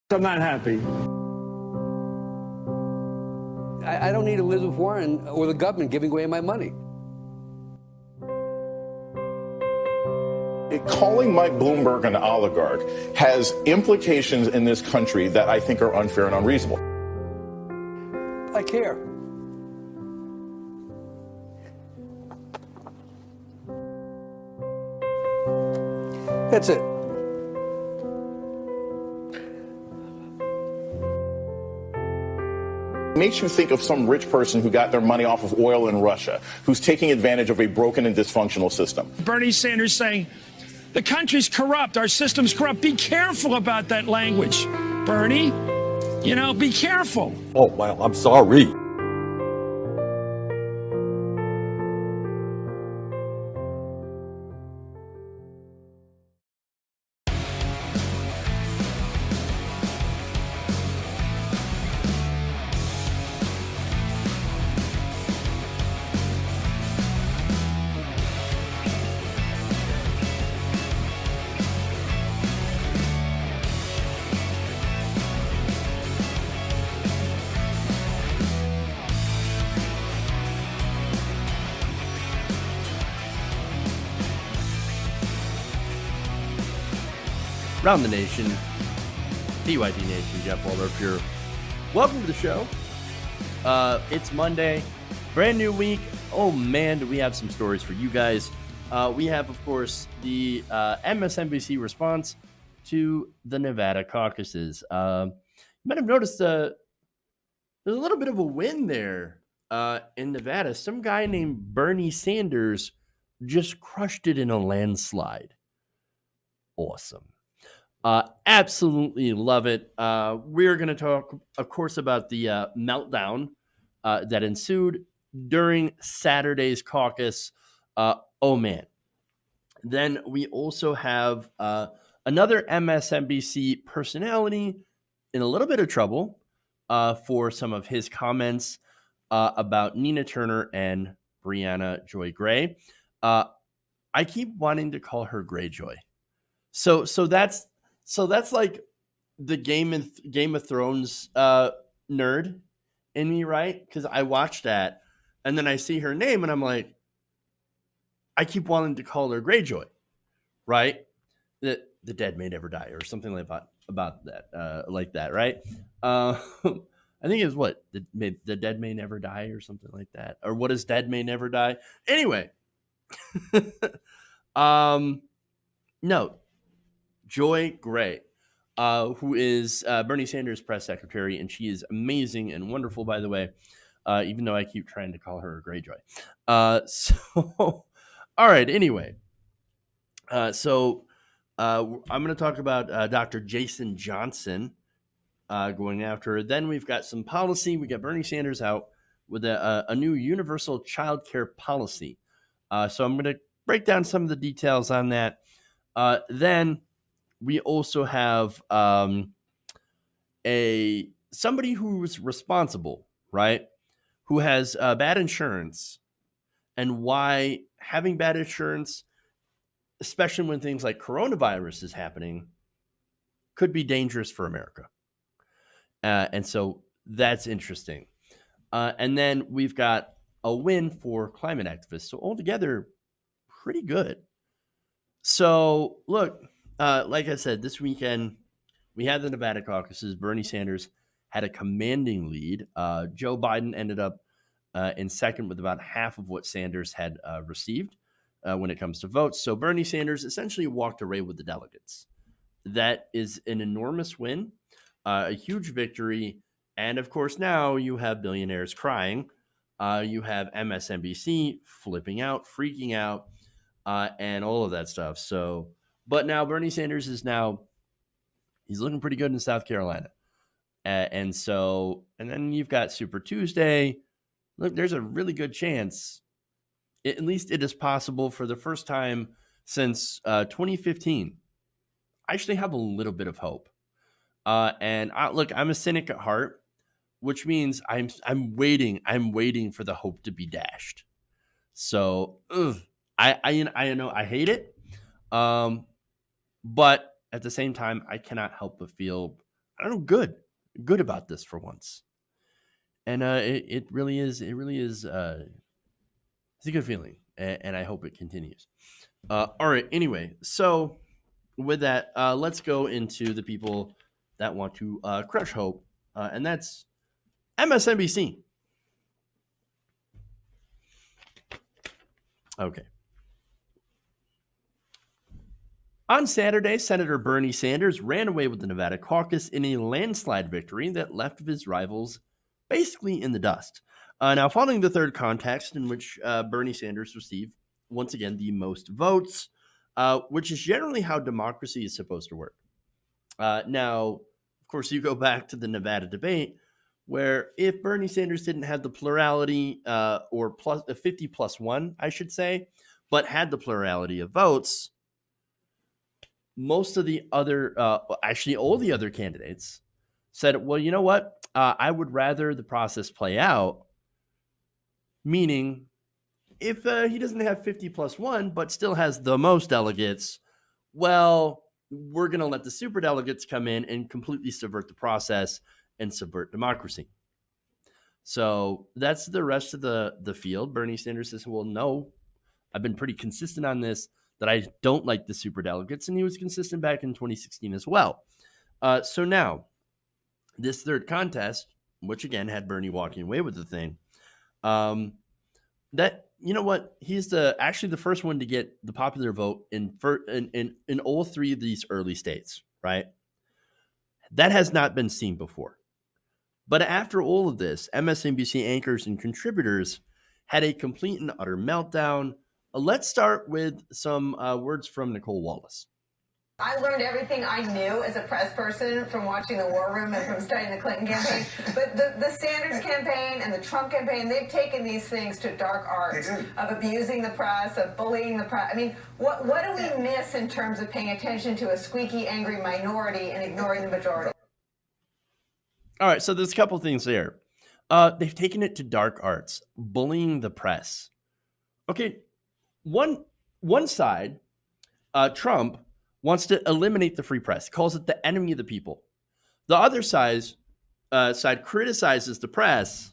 I'm not happy. I don't need Elizabeth Warren or the government giving away my money. Calling Mike Bloomberg an oligarch has implications in this country that I think are unfair and unreasonable. I care. That's it. Makes you think of some rich person who got their money off of oil in Russia, who's taking advantage of a broken and dysfunctional system. Bernie Sanders saying, the country's corrupt, our system's corrupt. Be careful about that language, Bernie. You know, be careful. Oh, well, I'm sorry. Around the nation, DYD Nation, Jeff Waldorf here. Welcome to the show. It's Monday, brand new week. Oh man, do we have some stories for you guys. We have, of course, the MSNBC response to the Nevada caucuses. You might have noticed there's a little bit of a win there in Nevada. Some guy named Bernie Sanders just crushed it in a landslide. Awesome. Absolutely love it. We're going to talk, of course, about the meltdown that ensued during Saturday's caucus. Oh, man. Then we also have another MSNBC personality in a little bit of trouble for some of his comments about Nina Turner and Brianna Joy Gray. I keep wanting to call her Greyjoy. So that's like the Game of Thrones nerd in me, right? Because I watched that, and then I see her name, and I'm like, I keep wanting to call her Greyjoy, right? The dead may never die, or something like about that, like that, right? I think it's what the dead may never die, or something like that, or what is dead may never die. Anyway, no. Joy Gray, who is Bernie Sanders' press secretary, and she is amazing and wonderful, by the way, even though I keep trying to call her a Greyjoy. All right, anyway. I'm going to talk about Dr. Jason Johnson going after her. Then we've got some policy. We got Bernie Sanders out with a new universal childcare policy. So I'm going to break down some of the details on that. Then we also have somebody who's responsible, right? Who has bad insurance, and why having bad insurance, especially when things like coronavirus is happening, could be dangerous for America. And so that's interesting. And then we've got a win for climate activists. So altogether, pretty good. So look, like I said, this weekend we had the Nevada caucuses. Bernie Sanders had a commanding lead. Joe Biden ended up in second with about half of what Sanders had received when it comes to votes. So Bernie Sanders essentially walked away with the delegates. That is an enormous win, a huge victory. And of course, now you have billionaires crying. You have MSNBC flipping out, freaking out, and all of that stuff. So, but now Bernie Sanders he's looking pretty good in South Carolina. And then you've got Super Tuesday. Look, there's a really good chance, at least it is possible for the first time since 2015. I actually have a little bit of hope. I'm a cynic at heart, which means I'm waiting for the hope to be dashed. So, I know I hate it. But at the same time, I cannot help but feel good about this for once. And it really is. It really is. It's a good feeling, and I hope it continues. All right. Anyway, so with that, let's go into the people that want to crush hope, and that's MSNBC. Okay. On Saturday, Senator Bernie Sanders ran away with the Nevada caucus in a landslide victory that left his rivals basically in the dust. Now, following the third contest in which Bernie Sanders received, once again, the most votes, which is generally how democracy is supposed to work. Now, of course, you go back to the Nevada debate, where if Bernie Sanders didn't have the plurality or plus 50 plus 1, I should say, but had the plurality of votes, most of the other, actually all the other candidates said, well, you know what? I would rather the process play out, meaning if he doesn't have 50 plus 1, but still has the most delegates, well, we're going to let the superdelegates come in and completely subvert the process and subvert democracy. So that's the rest of the field. Bernie Sanders says, well, no, I've been pretty consistent on this, that I don't like the superdelegates, and he was consistent back in 2016 as well. So now, this third contest, which again had Bernie walking away with the thing, that, you know what, he's actually the first one to get the popular vote in all three of these early states, right? That has not been seen before. But after all of this, MSNBC anchors and contributors had a complete and utter meltdown. Let's start with some words from Nicole Wallace. I learned everything I knew as a press person from watching the War Room and from studying the Clinton campaign. But the Sanders campaign and the Trump campaign, they've taken these things to dark arts of abusing the press, of bullying the press. I mean, what do we miss in terms of paying attention to a squeaky, angry minority and ignoring the majority? All right, so there's a couple things there. They've taken it to dark arts, bullying the press. Okay, one side, Trump, wants to eliminate the free press, calls it the enemy of the people. The other side criticizes the press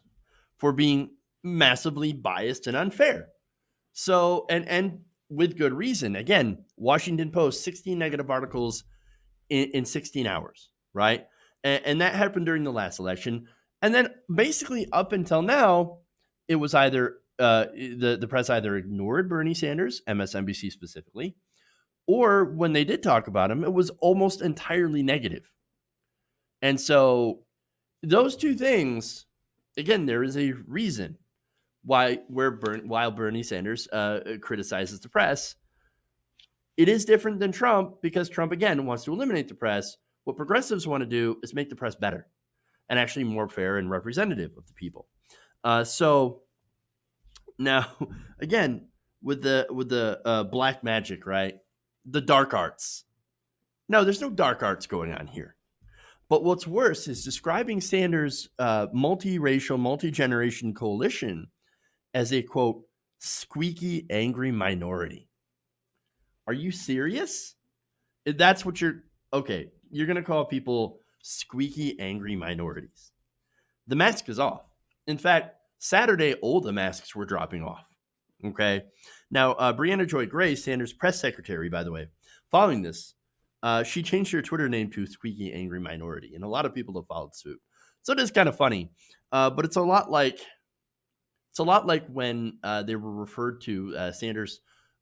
for being massively biased and unfair. So, and with good reason. Again, Washington Post, 16 negative articles in 16 hours, right? And that happened during the last election. And then basically up until now, it was either the press either ignored Bernie Sanders, MSNBC specifically, or when they did talk about him, it was almost entirely negative. And so those two things, again, there is a reason while Bernie Sanders criticizes the press. It is different than Trump because Trump, again, wants to eliminate the press. What progressives want to do is make the press better and actually more fair and representative of the people. So now, again, with the black magic, right? The dark arts. No, there's no dark arts going on here. But what's worse is describing Sanders' multiracial, multi-generation coalition as a, quote, squeaky, angry minority. Are you serious? If that's what you're going to call people squeaky, angry minorities. The mask is off. In fact, Saturday, all the masks were dropping off. Okay. Now, Brianna Joy Gray, Sanders' press secretary, by the way, following this, she changed her Twitter name to Squeaky Angry Minority, and a lot of people have followed suit. So it is kind of funny, but it's a lot like when they were referred to Sanders'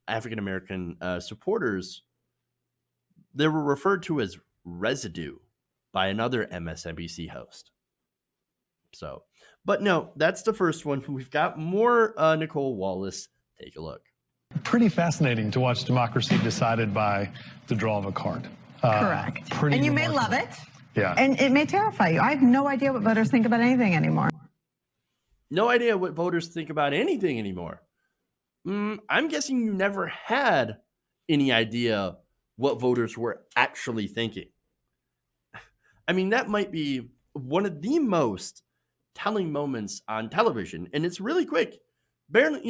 African American supporters. They were referred to as residue by another MSNBC host. So, but no, that's the first one. We've got more Nicole Wallace. Take a look. Pretty fascinating to watch democracy decided by the draw of a card. Correct. And you may love it. Yeah. And it may terrify you. I have no idea what voters think about anything anymore. No idea what voters think about anything anymore. I'm guessing you never had any idea what voters were actually thinking. I mean, that might be one of the most telling moments on television, and it's really quick. Barely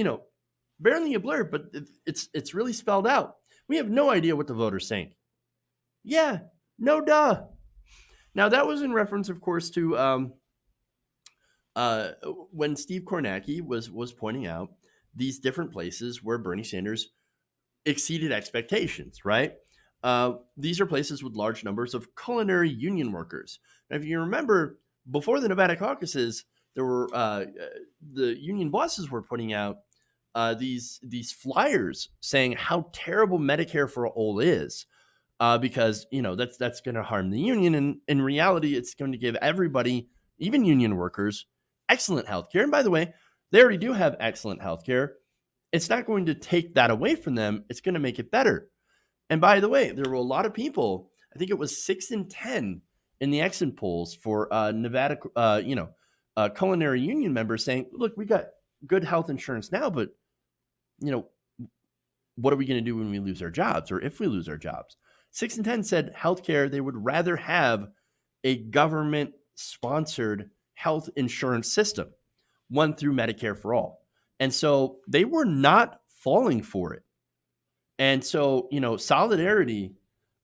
a blur, but it's really spelled out. We have no idea what the voters think. Yeah, no duh. Now, that was in reference, of course, to when Steve Kornacki was pointing out these different places where Bernie Sanders exceeded expectations, right? These are places with large numbers of culinary union workers. Now, if you remember, before the Nevada caucuses, there were the union bosses were putting out these flyers saying how terrible Medicare for all is, because that's going to harm the union, and in reality, it's going to give everybody, even union workers, excellent health care. And by the way, they already do have excellent health care. It's not going to take that away from them. It's going to make it better. And by the way, there were a lot of people, I think it was 6 in 10 in the exit polls for Nevada, culinary union members saying, look, we got good health insurance now, but, what are we going to do when we lose our jobs, or if we lose our jobs? 6 in 10 said healthcare, they would rather have a government-sponsored health insurance system, one through Medicare for all. And so they were not falling for it. And so, solidarity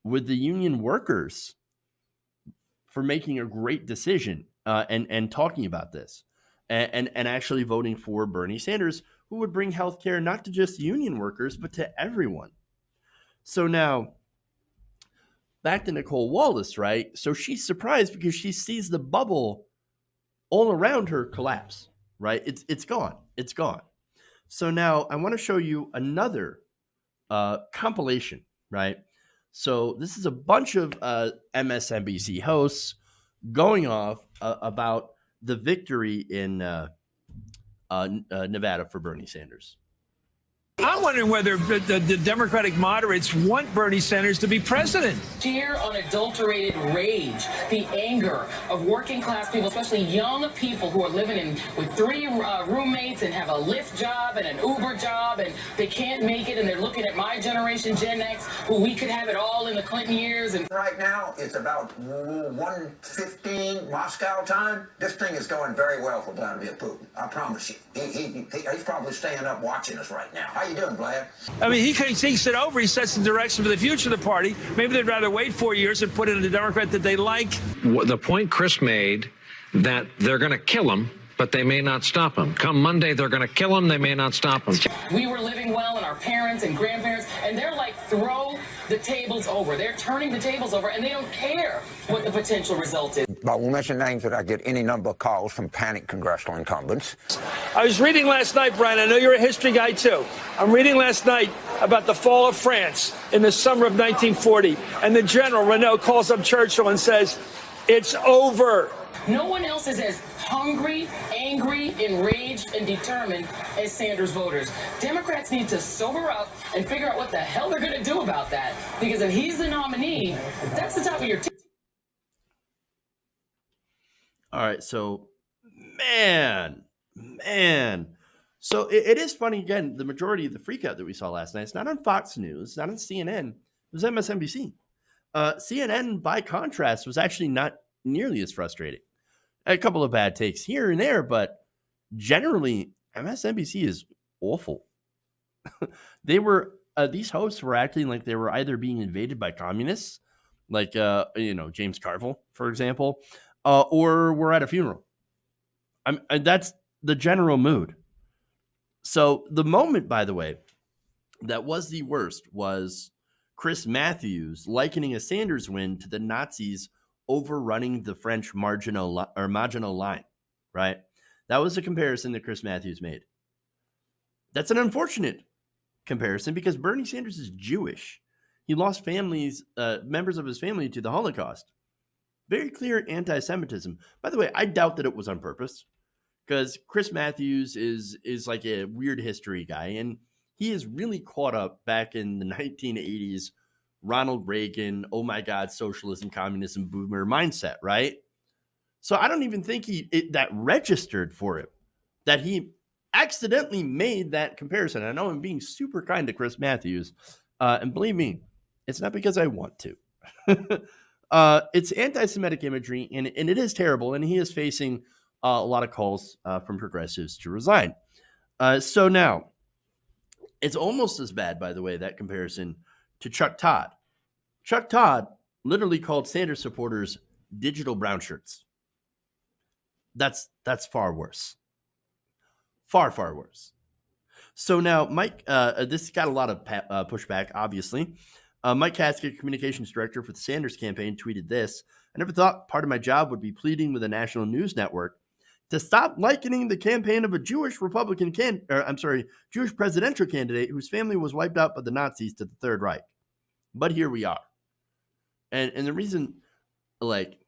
with the union workers for making a great decision and talking about this and actually voting for Bernie Sanders, who would bring healthcare not to just union workers, but to everyone. So now, back to Nicole Wallace, right? So she's surprised because she sees the bubble all around her collapse, right? It's gone. It's gone. So now I want to show you another compilation, right? So this is a bunch of MSNBC hosts going off about the victory in Nevada for Bernie Sanders. I'm wondering whether the Democratic moderates want Bernie Sanders to be president. Sheer unadulterated rage, the anger of working class people, especially young people who are living with 3 roommates and have a Lyft job and an Uber job, and they can't make it, and they're looking at my generation, Gen X, who we could have it all in the Clinton years. And right now, it's about 1:15 Moscow time. This thing is going very well for Vladimir Putin. I promise you. He's probably staying up watching us right now. How you doing, Vlad? I mean, he takes it over. He sets the direction for the future of the party. Maybe they'd rather wait 4 years and put in a Democrat that they like. The point Chris made that they're going to kill him, but they may not stop him. Come Monday, they're going to kill him. They may not stop him. We were living well, and our parents and grandparents, and they're like, throw the tables over. They're turning the tables over, and they don't care what the potential result is. I won't mention names, but I get any number of calls from panicked congressional incumbents. I was reading last night, Brian, I know you're a history guy too. I'm reading last night about the fall of France in the summer of 1940. And the general, Renault, calls up Churchill and says, it's over. No one else is as hungry, angry, enraged, and determined as Sanders voters. Democrats need to sober up and figure out what the hell they're going to do about that. Because if he's the nominee, that's the top of your team. All right, so man. So it is funny, again, the majority of the freakout that we saw last night, it's not on Fox News, it's not on CNN, it was MSNBC. CNN, by contrast, was actually not nearly as frustrating. A couple of bad takes here and there, but generally, MSNBC is awful. These hosts were acting like they were either being invaded by communists, like, James Carville, for example, or we're at a funeral. That's the general mood. So the moment, by the way, that was the worst was Chris Matthews likening a Sanders win to the Nazis overrunning the French Maginot Line, right? That was a comparison that Chris Matthews made. That's an unfortunate comparison because Bernie Sanders is Jewish. He lost members of his family to the Holocaust. Very clear anti-Semitism. By the way, I doubt that it was on purpose because Chris Matthews is like a weird history guy, and he is really caught up back in the 1980s Ronald Reagan, oh my God, socialism, communism, boomer mindset, right? So I don't even think that registered for him, that he accidentally made that comparison. I know I'm being super kind to Chris Matthews, and believe me, it's not because I want to. It's anti-Semitic imagery, and it is terrible, and he is facing a lot of calls from progressives to resign. So now, it's almost as bad, by the way, that comparison to Chuck Todd. Chuck Todd literally called Sanders supporters digital brown shirts. That's far worse. Far, far worse. So now, Mike, this got a lot of pushback, obviously. Mike Haskett, communications director for the Sanders campaign, tweeted this: "I never thought part of my job would be pleading with a national news network to stop likening the campaign of a Jewish Jewish presidential candidate whose family was wiped out by the Nazis to the Third Reich. But here we are." And the reason, like,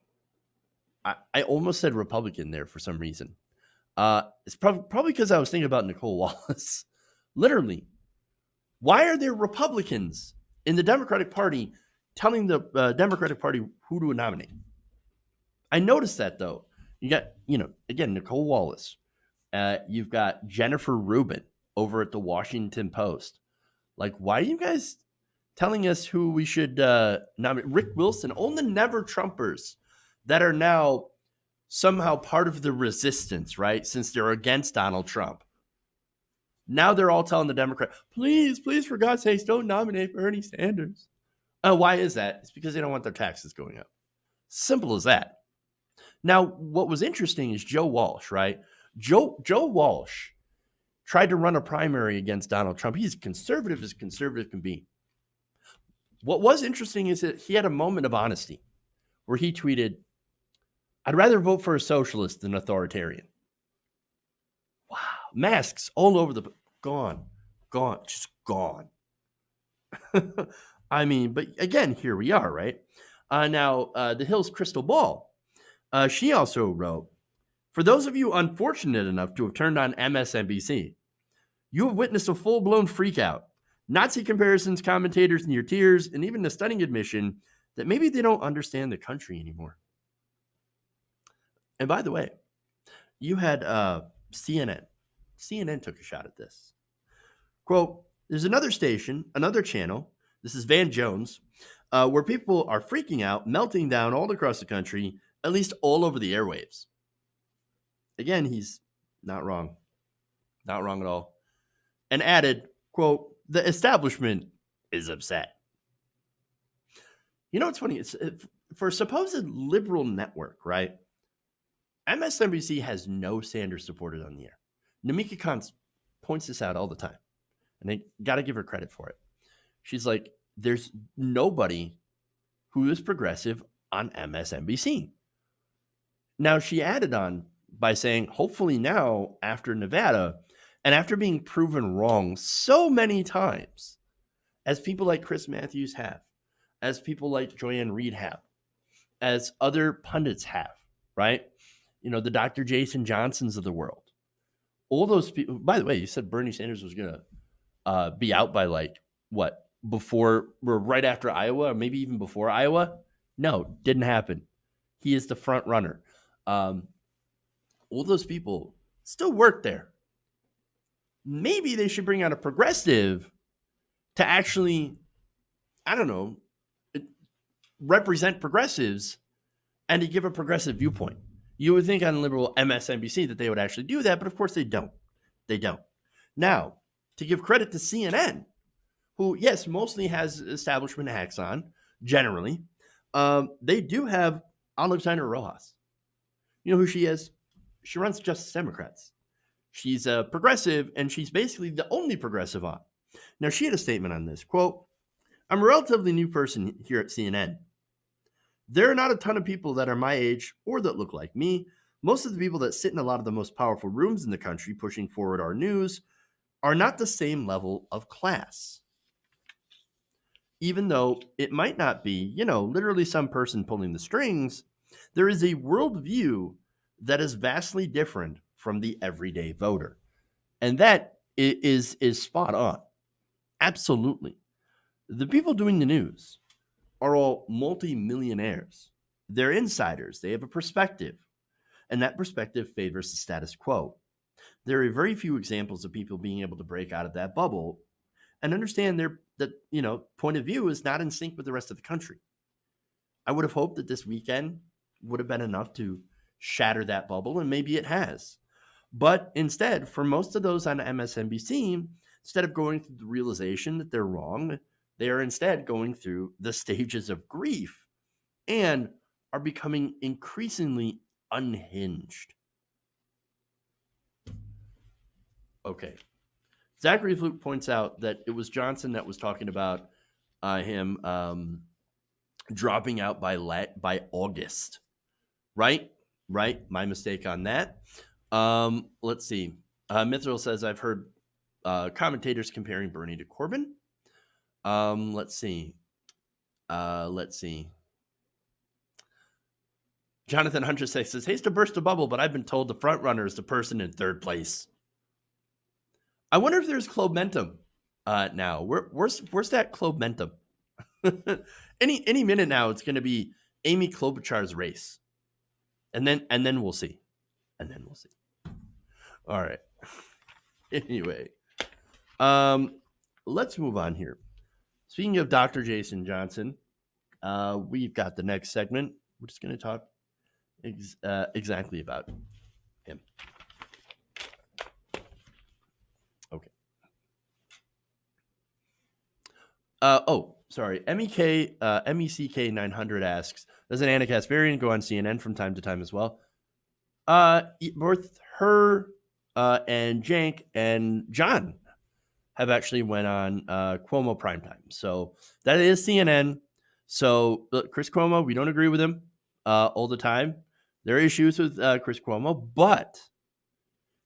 I almost said Republican there for some reason. It's probably because I was thinking about Nicole Wallace. Literally, why are there Republicans in the Democratic Party telling the Democratic Party who to nominate? I noticed that, though. You got, again, Nicole Wallace. You've got Jennifer Rubin over at the Washington Post. Like, why are you guys telling us who we should nominate? Rick Wilson, all the never Trumpers that are now somehow part of the resistance, right? Since they're against Donald Trump. Now they're all telling the Democrat, please, for God's sakes, don't nominate Bernie Sanders. Why is that? It's because they don't want their taxes going up. Simple as that. Now, what was interesting is Joe Walsh, right? Joe Walsh tried to run a primary against Donald Trump. He's conservative as conservative can be. What was interesting is that he had a moment of honesty where he tweeted, "I'd rather vote for a socialist than authoritarian." Wow. Masks all over the... Gone. Just gone. I mean, but again, here we are, right? Now, The Hill's Crystal Ball, she also wrote, "For those of you unfortunate enough to have turned on MSNBC, you have witnessed a full-blown freakout. Nazi comparisons, commentators in your tears, and even the stunning admission that maybe they don't understand the country anymore." And by the way, you had CNN. CNN took a shot at this. Quote, "There's another station, another channel, this is Van Jones, where people are freaking out, melting down all across the country, at least all over the airwaves." Again, he's not wrong. Not wrong at all. And added, quote, "The establishment is upset." You know what's funny? It's for a supposed liberal network, right? MSNBC has no Sanders supporters on the air. Namika Khan points this out all the time, and I got to give her credit for it. She's like, there's nobody who is progressive on MSNBC. Now, she added on by saying, hopefully now, after Nevada, and after being proven wrong so many times, as people like Chris Matthews have, as people like Joyanne Reid have, as other pundits have, right? The Dr. Jason Johnsons of the world. All those people, by the way, you said Bernie Sanders was going to be out by right after Iowa, or maybe even before Iowa? No, didn't happen. He is the front runner. All those people still work there. Maybe they should bring out a progressive to actually, I don't know, represent progressives and to give a progressive viewpoint. You would think on liberal MSNBC that they would actually do that, but of course they don't. They don't. Now, to give credit to CNN, who, yes, mostly has establishment hacks on, generally, they do have Alexandra Rojas. You know who she is? She runs Justice Democrats. She's a progressive, and she's basically the only progressive on. Now, she had a statement on this. Quote, "I'm a relatively new person here at CNN. There are not a ton of people that are my age or that look like me. Most of the people that sit in a lot of the most powerful rooms in the country pushing forward our news are not the same level of class. Even though it might not be, literally some person pulling the strings, there is a worldview that is vastly different from the everyday voter." And that is spot on. Absolutely. The people doing the news are all multi-millionaires. They're insiders. They have a perspective. And that perspective favors the status quo. There are very few examples of people being able to break out of that bubble and understand that point of view is not in sync with the rest of the country. I would have hoped that this weekend would have been enough to shatter that bubble, and maybe it has. But instead, for most of those on MSNBC, instead of going through the realization that they're wrong, they are instead going through the stages of grief and are becoming increasingly unhinged. Okay. Zachary Fluke points out that it was Johnson that was talking about him dropping out by August. Right. My mistake on that. Let's see. Mithril says, I've heard commentators comparing Bernie to Corbyn. Let's see. Jonathan Hunter says, hates to burst a bubble, but I've been told the front runner is the person in third place. I wonder if there's Clubmentum now. Where's that Clubmentum? Any minute now, it's going to be Amy Klobuchar's race, and then we'll see, All right. Anyway, let's move on here. Speaking of Dr. Jason Johnson, we've got the next segment. We're just going to talk exactly about him. Okay. Sorry. MECK 900 asks, does an Anna Kasparian go on CNN from time to time as well? Both her and Jank and John have actually went on Cuomo primetime. So that is CNN. So Chris Cuomo, we don't agree with him all the time. There are issues with Chris Cuomo, but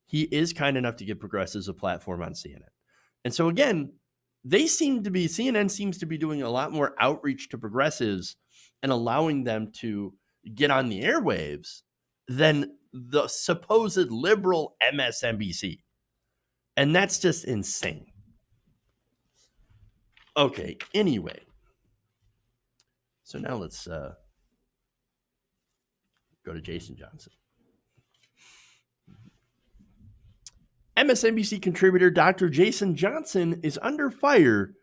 he is kind enough to give progressives a platform on CNN. And so again, CNN seems to be doing a lot more outreach to progressives and allowing them to get on the airwaves than the supposed liberal MSNBC. And that's just insane. Okay, anyway. So now let's go to Jason Johnson. MSNBC contributor Dr. Jason Johnson is under fire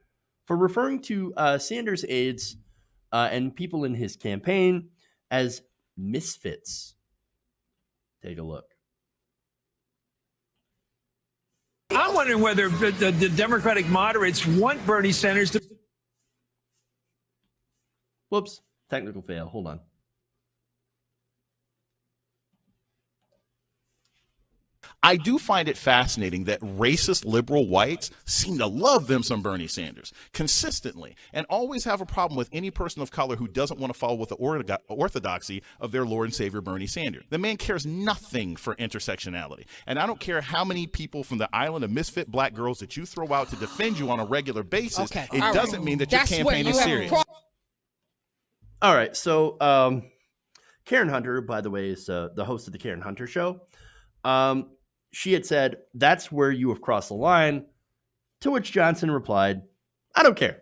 for referring to Sanders aides and people in his campaign as misfits. Take a look. I'm wondering whether the Democratic moderates want Bernie Sanders to... Whoops, technical fail. Hold on. I do find it fascinating that racist liberal whites seem to love them some Bernie Sanders consistently and always have a problem with any person of color who doesn't want to follow with the orthodoxy of their Lord and Savior Bernie Sanders. The man cares nothing for intersectionality. And I don't care how many people from the island of misfit black girls that you throw out to defend you on a regular basis. Okay. It doesn't mean that your campaign is serious. All right. So Karen Hunter, by the way, is the host of the Karen Hunter Show. She had said, that's where you have crossed the line, to which Johnson replied, I don't care.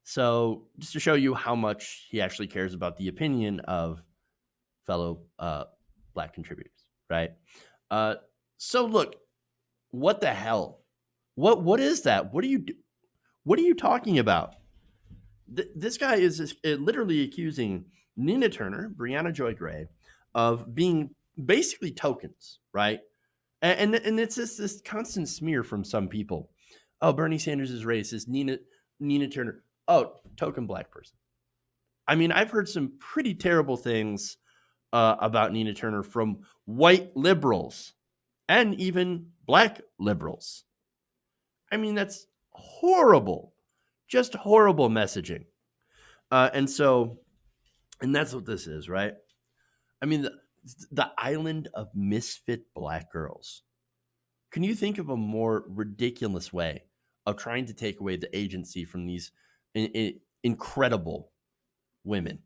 So just to show you how much he actually cares about the opinion of fellow black contributors, right? So look, what the hell? What is that? What are you talking about? This guy is literally accusing Nina Turner, Breonna Joy Gray, of being basically tokens, right? And it's just this constant smear from some people. Oh, Bernie Sanders is racist. Nina Turner. Oh, token black person. I mean, I've heard some pretty terrible things about Nina Turner from white liberals and even black liberals. I mean, that's horrible. Just horrible messaging. And that's what this is, right? I mean, the island of misfit black girls. Can you think of a more ridiculous way of trying to take away the agency from these incredible women?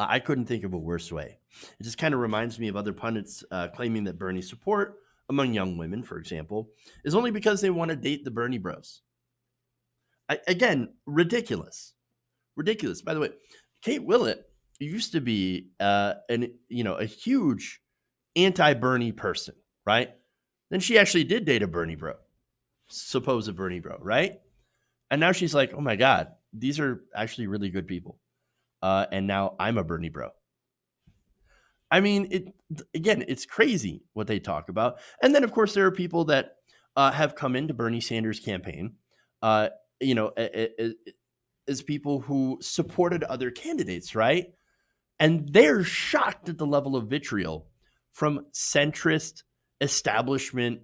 I couldn't think of a worse way. It just kind of reminds me of other pundits claiming that Bernie's support among young women, for example, is only because they want to date the Bernie bros. Again, ridiculous. Ridiculous. By the way, Kate Willett used to be a huge anti-Bernie person, right? Then she actually did date a Bernie bro, supposed Bernie bro, right? And now she's like, oh my God, these are actually really good people. And now I'm a Bernie bro. I mean, it's crazy what they talk about. And then, of course, there are people that have come into Bernie Sanders' campaign, as people who supported other candidates, right? And they're shocked at the level of vitriol from centrist establishment,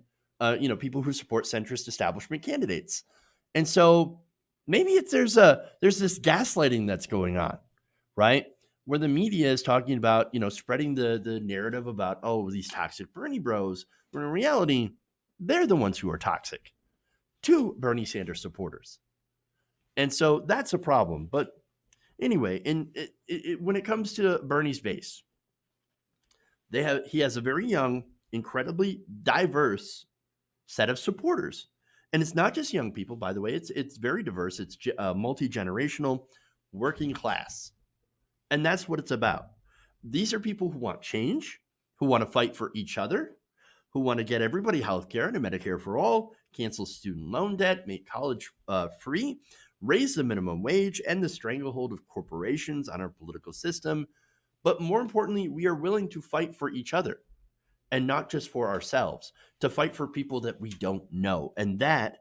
people who support centrist establishment candidates. And so maybe there's this gaslighting that's going on, right? Where the media is talking about, spreading the narrative about, oh, these toxic Bernie bros, when in reality, they're the ones who are toxic to Bernie Sanders supporters. And so that's a problem. But anyway, when it comes to Bernie's base, he has a very young, incredibly diverse set of supporters. And it's not just young people, by the way. It's very diverse. It's multi-generational, working class. And that's what it's about. These are people who want change, who want to fight for each other, who want to get everybody health care and Medicare for all, cancel student loan debt, make college free, raise the minimum wage, and the stranglehold of corporations on our political system. But more importantly, we are willing to fight for each other and not just for ourselves, to fight for people that we don't know. And that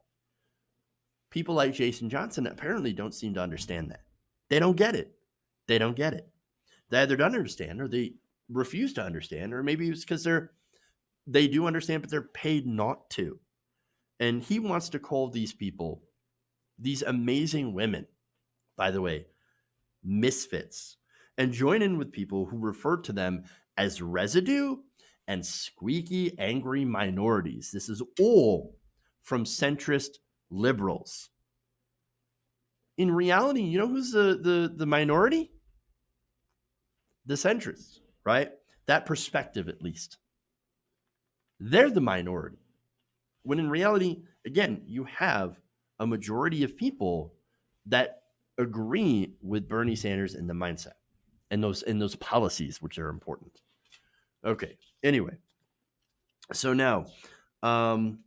people like Jason Johnson apparently don't seem to understand that. They don't get it. They don't get it. They either don't understand or they refuse to understand, or maybe it's because they do understand, but they're paid not to. And he wants to call these people, these amazing women, by the way, misfits, and join in with people who refer to them as residue and squeaky, angry minorities. This is all from centrist liberals. In reality, you know who's the minority? The centrists, right? That perspective, at least. They're the minority. When in reality, again, you have a majority of people that agree with Bernie Sanders in the mindset and those policies, which are important. Okay. Anyway, so now, Brianna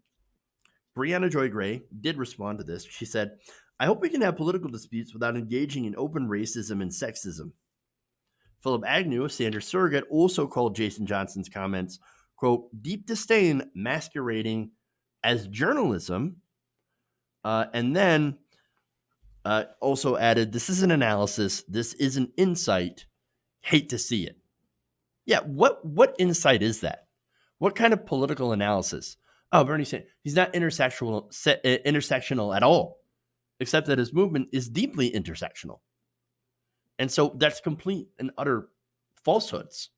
Joy Gray did respond to this. She said, "I hope we can have political disputes without engaging in open racism and sexism." Philip Agnew, a Sanders surrogate, also called Jason Johnson's comments, quote, "deep disdain masquerading as journalism," and then also added, "This is an analysis. This is an insight. Hate to see it." Yeah, what insight is that? What kind of political analysis? Oh, Bernie Sanders, he's not intersectional at all, except that his movement is deeply intersectional. And so that's complete and utter falsehoods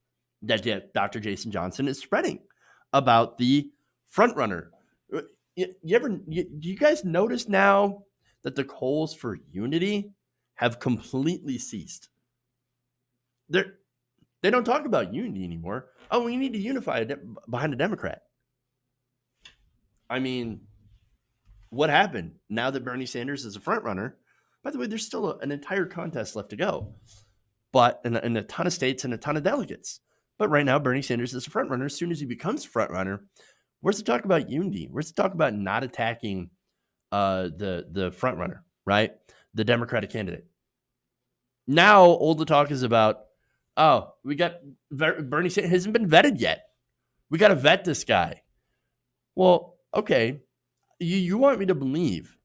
that Dr. Jason Johnson is spreading about the frontrunner. Do you guys notice now that the calls for unity have completely ceased? They don't talk about unity anymore. Oh, we need to unify behind a Democrat. I mean, what happened now that Bernie Sanders is a front runner? By the way, there's still an entire contest left to go, but in a ton of states and a ton of delegates. But right now, Bernie Sanders is a front runner. As soon as he becomes a front runner, where's the talk about unity? Where's the talk about not attacking the front runner, right? The Democratic candidate. Now, all the talk is about, oh, we got Bernie Sanders hasn't been vetted yet. We got to vet this guy. Well, okay. You want me to believe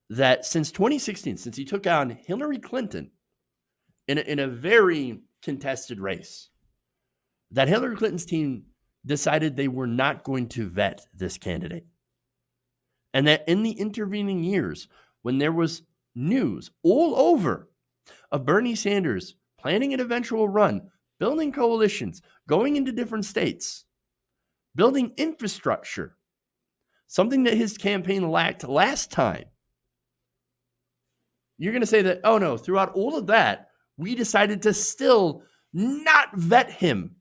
that since 2016, since he took on Hillary Clinton in a very contested race, that Hillary Clinton's team decided they were not going to vet this candidate. And that in the intervening years, when there was news all over of Bernie Sanders planning an eventual run, building coalitions, going into different states, building infrastructure, something that his campaign lacked last time, you're going to say that, oh no, throughout all of that, we decided to still not vet him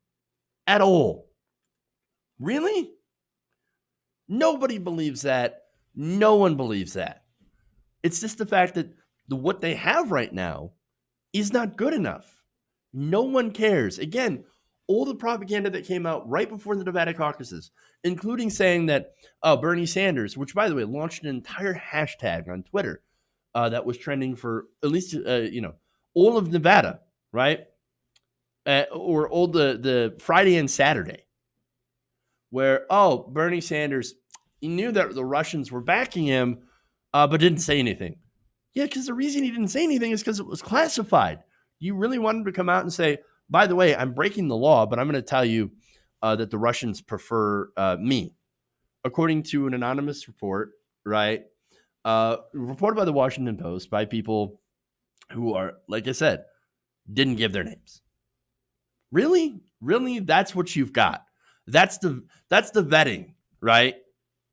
at all. Really? Nobody believes that. No one believes that. It's just the fact that what they have right now is not good enough. No one cares. Again, all the propaganda that came out right before the Nevada caucuses, including saying that Bernie Sanders, which by the way launched an entire hashtag on Twitter that was trending for at least all of Nevada, right? Or all the Friday and Saturday, where Bernie Sanders, he knew that the Russians were backing him, but didn't say anything. Yeah, because the reason he didn't say anything is because it was classified. You really wanted him to come out and say, by the way, I'm breaking the law, but I'm going to tell you that the Russians prefer me. According to an anonymous report, right? Reported by the Washington Post by people who are, like I said, didn't give their names. Really? Really? That's what you've got. That's the vetting, right?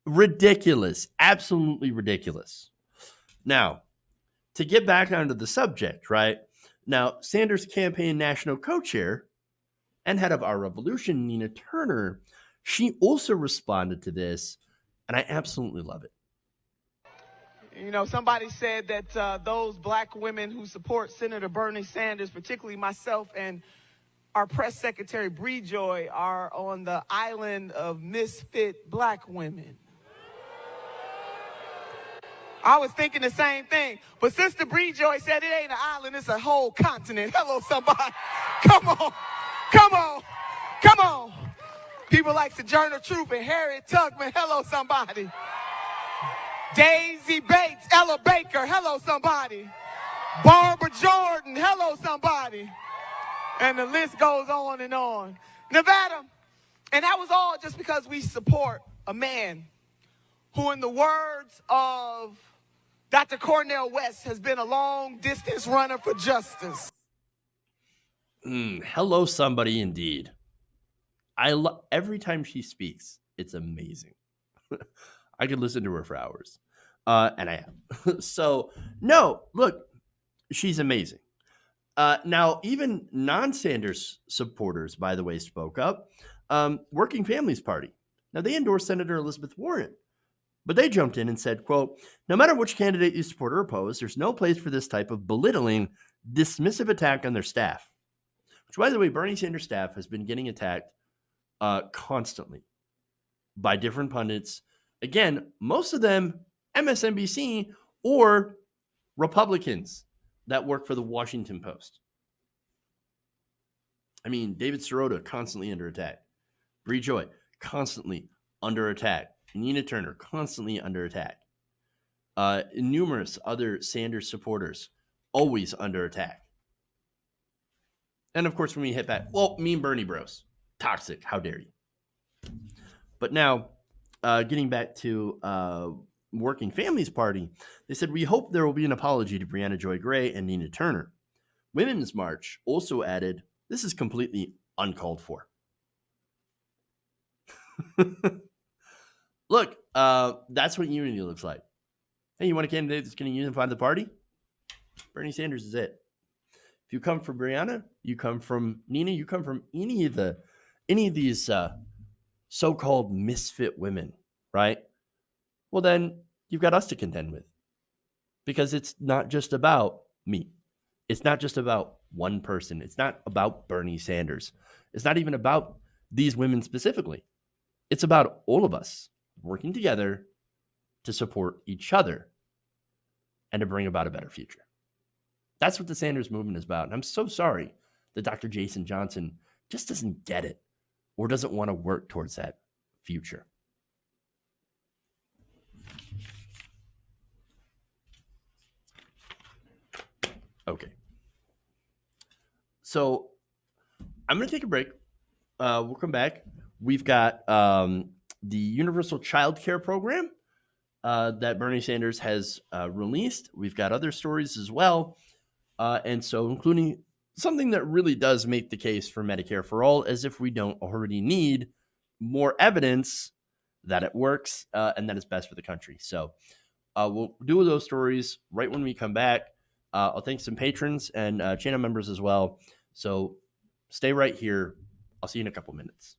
Ridiculous. Absolutely ridiculous. Now, to get back onto the subject, right? Now, Sanders' campaign national co-chair and head of Our Revolution, Nina Turner, she also responded to this, and I absolutely love it. You know, somebody said that those black women who support Senator Bernie Sanders, particularly myself and our press secretary, Bree Joy, are on the island of misfit black women. I was thinking the same thing, but Sister Bree Joy said it ain't an island, it's a whole continent. Hello, somebody. Come on. Come on. Come on. People like Sojourner Truth and Harriet Tubman. Hello, somebody. Daisy Bates, Ella Baker. Hello, somebody. Barbara Jordan. Hello, somebody. And the list goes on and on. Nevada. And that was all just because we support a man who, in the words of Dr. Cornel West, has been a long-distance runner for justice. Hello, somebody, indeed. Every time she speaks, it's amazing. I could listen to her for hours, and I am. So, no, look, she's amazing. Now, even non-Sanders supporters, by the way, spoke up. Working Families Party. Now, they endorsed Senator Elizabeth Warren, but they jumped in and said, quote, no matter which candidate you support or oppose, there's no place for this type of belittling, dismissive attack on their staff. Which, by the way, Bernie Sanders' staff has been getting attacked constantly by different pundits. Again, most of them MSNBC or Republicans that work for the Washington Post. I mean, David Sirota constantly under attack. Bree Joy constantly under attack. Nina Turner constantly under attack. Numerous other Sanders supporters always under attack. And of course, when we hit back, well, me and Bernie bros. Toxic. How dare you? But now, getting back to Working Families Party, they said, we hope there will be an apology to Brianna Joy Gray and Nina Turner. Women's March also added, this is completely uncalled for. Look, that's what unity looks like. Hey, you want a candidate that's going to unify the party? Bernie Sanders is it. If you come from Brianna, you come from Nina, you come from any of these so-called misfit women, right? Well, then you've got us to contend with, because it's not just about me. It's not just about one person. It's not about Bernie Sanders. It's not even about these women specifically. It's about all of us working together to support each other and to bring about a better future. That's what the Sanders movement is about. And I'm so sorry that Dr. Jason Johnson just doesn't get it or doesn't want to work towards that future. Okay. So I'm going to take a break. We'll come back. We've got the Universal Childcare program that Bernie Sanders has released. We've got other stories as well. And so including something that really does make the case for Medicare for all, as if we don't already need more evidence that it works and that it's best for the country. So we'll do those stories right when we come back. I'll thank some patrons and channel members as well. So stay right here. I'll see you in a couple minutes.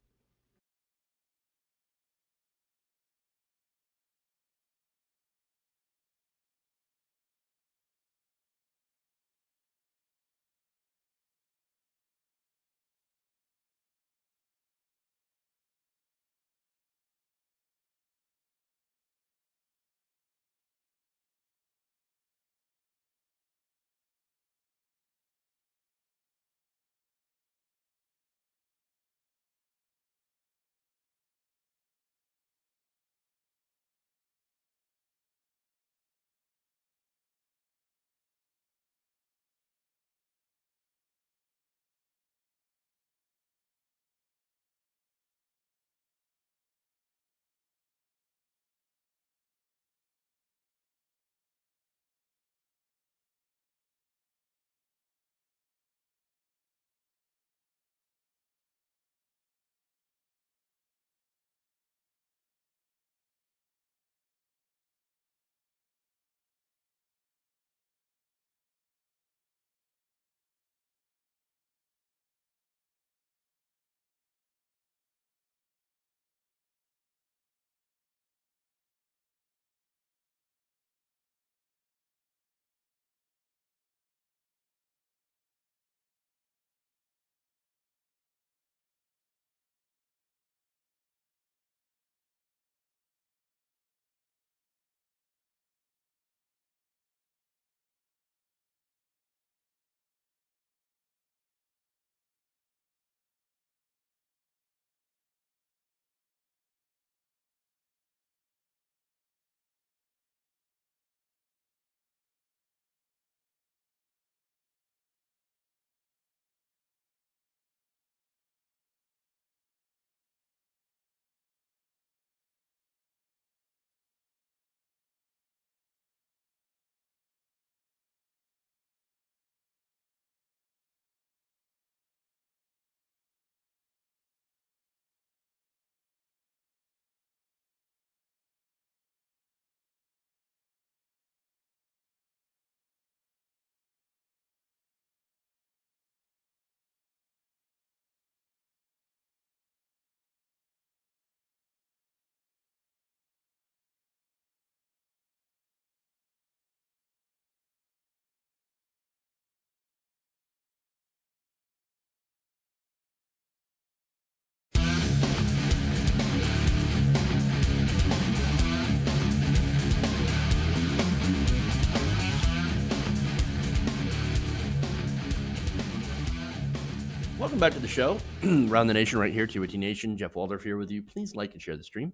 back to the show. Around the Nation right here, TYT Nation. Jeff Waldorf here with you. Please like and share the stream.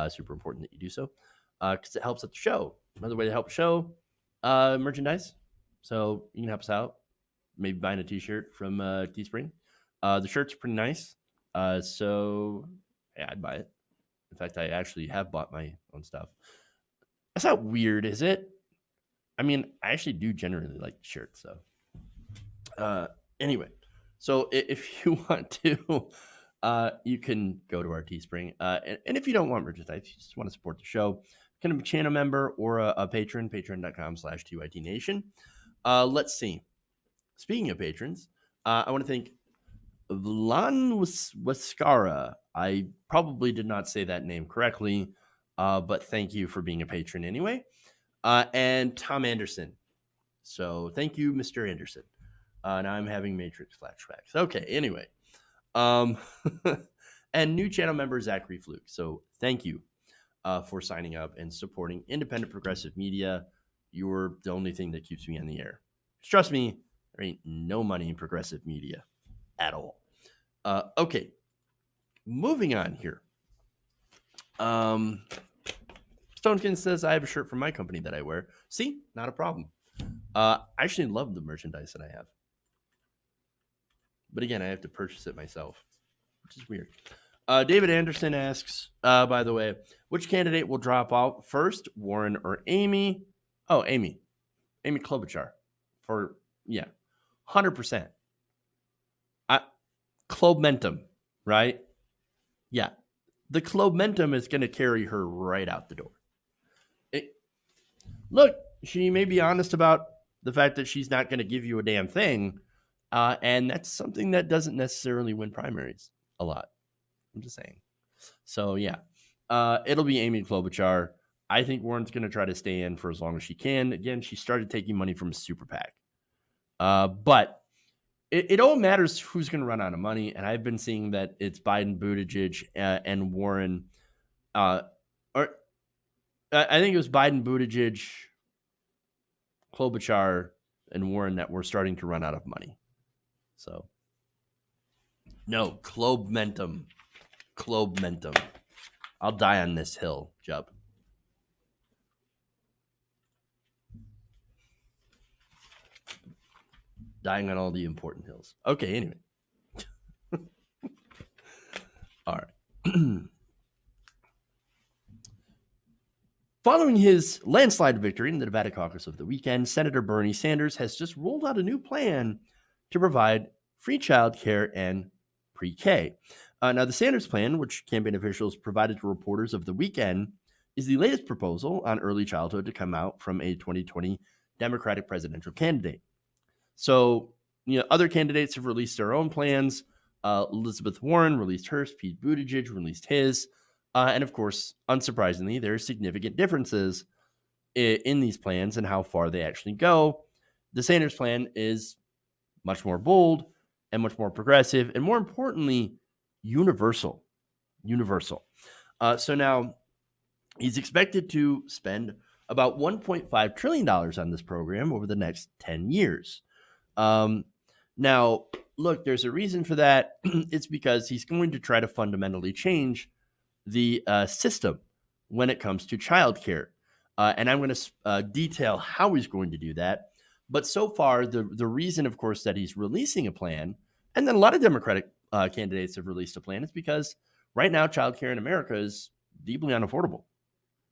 Super important that you do so because it helps out the show. Another way to help the show, merchandise. So you can help us out. Maybe buying a t-shirt from Teespring. The shirt's pretty nice. So yeah, I'd buy it. In fact, I actually have bought my own stuff. That's not weird, is it? I mean, I actually do generally like shirts, so. Anyway, so if you want to, you can go to our Teespring. And if you don't want merchandise, you just want to support the show, you can be a channel member or a patron, patreon.com/TYTNation. Let's see. Speaking of patrons, I want to thank Vlan Waskara. I probably did not say that name correctly, but thank you for being a patron anyway. And Tom Anderson. So thank you, Mr. Anderson. Now I'm having Matrix flashbacks. Okay, anyway. And new channel member, Zachary Fluke. So thank you for signing up and supporting independent progressive media. You're the only thing that keeps me on the air. Trust me, there ain't no money in progressive media at all. Okay, moving on here. Stonekin says, I have a shirt from my company that I wear. See, not a problem. I actually love the merchandise that I have. But again, I have to purchase it myself, which is weird. David Anderson asks, by the way, which candidate will drop out first, Warren or Amy? Oh, Amy. Amy Klobuchar. For, yeah, 100%. Clubmentum, right? Yeah. The Clubmentum is going to carry her right out the door. Look, she may be honest about the fact that she's not going to give you a damn thing. And that's something that doesn't necessarily win primaries a lot. I'm just saying. So, yeah, it'll be Amy Klobuchar. I think Warren's going to try to stay in for as long as she can. Again, she started taking money from a super PAC. But it all matters who's going to run out of money. And I've been seeing that it's Biden, Buttigieg, and Warren. I think it was Biden, Buttigieg, Klobuchar, and Warren that were starting to run out of money. So, no, Clubmentum. Clubmentum. I'll die on this hill, Jub. Dying on all the important hills. Okay, anyway. All right. Following his landslide victory in the Nevada caucus of the weekend, Senator Bernie Sanders has just rolled out a new plan to provide free childcare and pre-K. Now, the Sanders plan, which campaign officials provided to reporters of the weekend, is the latest proposal on early childhood to come out from a 2020 Democratic presidential candidate. So, other candidates have released their own plans. Elizabeth Warren released hers, Pete Buttigieg released his. And of course, unsurprisingly, there are significant differences in these plans and how far they actually go. The Sanders plan is much more bold and much more progressive and, more importantly, universal. So now he's expected to spend about $1.5 trillion on this program over the next 10 years. Now, look, there's a reason for that. It's because he's going to try to fundamentally change the system when it comes to childcare. And I'm going to detail how he's going to do that. But so far, the reason, of course, that he's releasing a plan, and then a lot of Democratic candidates have released a plan, is because right now childcare in America is deeply unaffordable,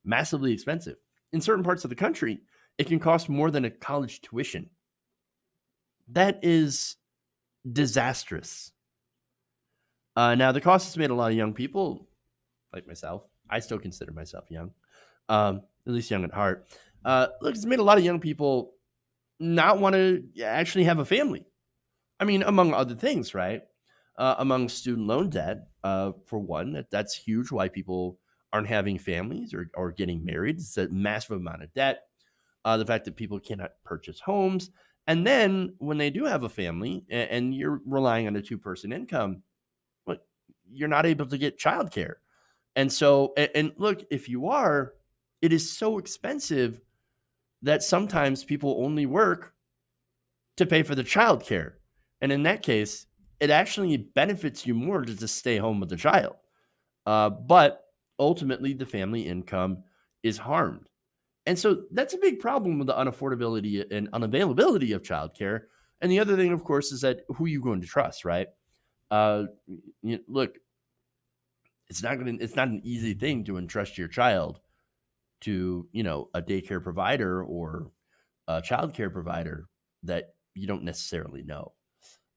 massively expensive. In certain parts of the country, it can cost more than a college tuition. That is disastrous. Now, the cost has made a lot of young people, like myself, I still consider myself young, at least young at heart. Look, it's made a lot of young people not want to actually have a family. I mean, among other things, right? Among student loan debt, for one, that's huge why people aren't having families or getting married. It's a massive amount of debt. The fact that people cannot purchase homes. And then when they do have a family and you're relying on a two-person income, look, you're not able to get childcare. And so, and look, if you are, it is so expensive that sometimes people only work to pay for the childcare. And in that case, it actually benefits you more to just stay home with the child. But ultimately, the family income is harmed. And so that's a big problem with the unaffordability and unavailability of childcare. And the other thing, of course, is that who are you going to trust, right? Look, it's not an easy thing to entrust your child to, a daycare provider or a childcare provider that you don't necessarily know.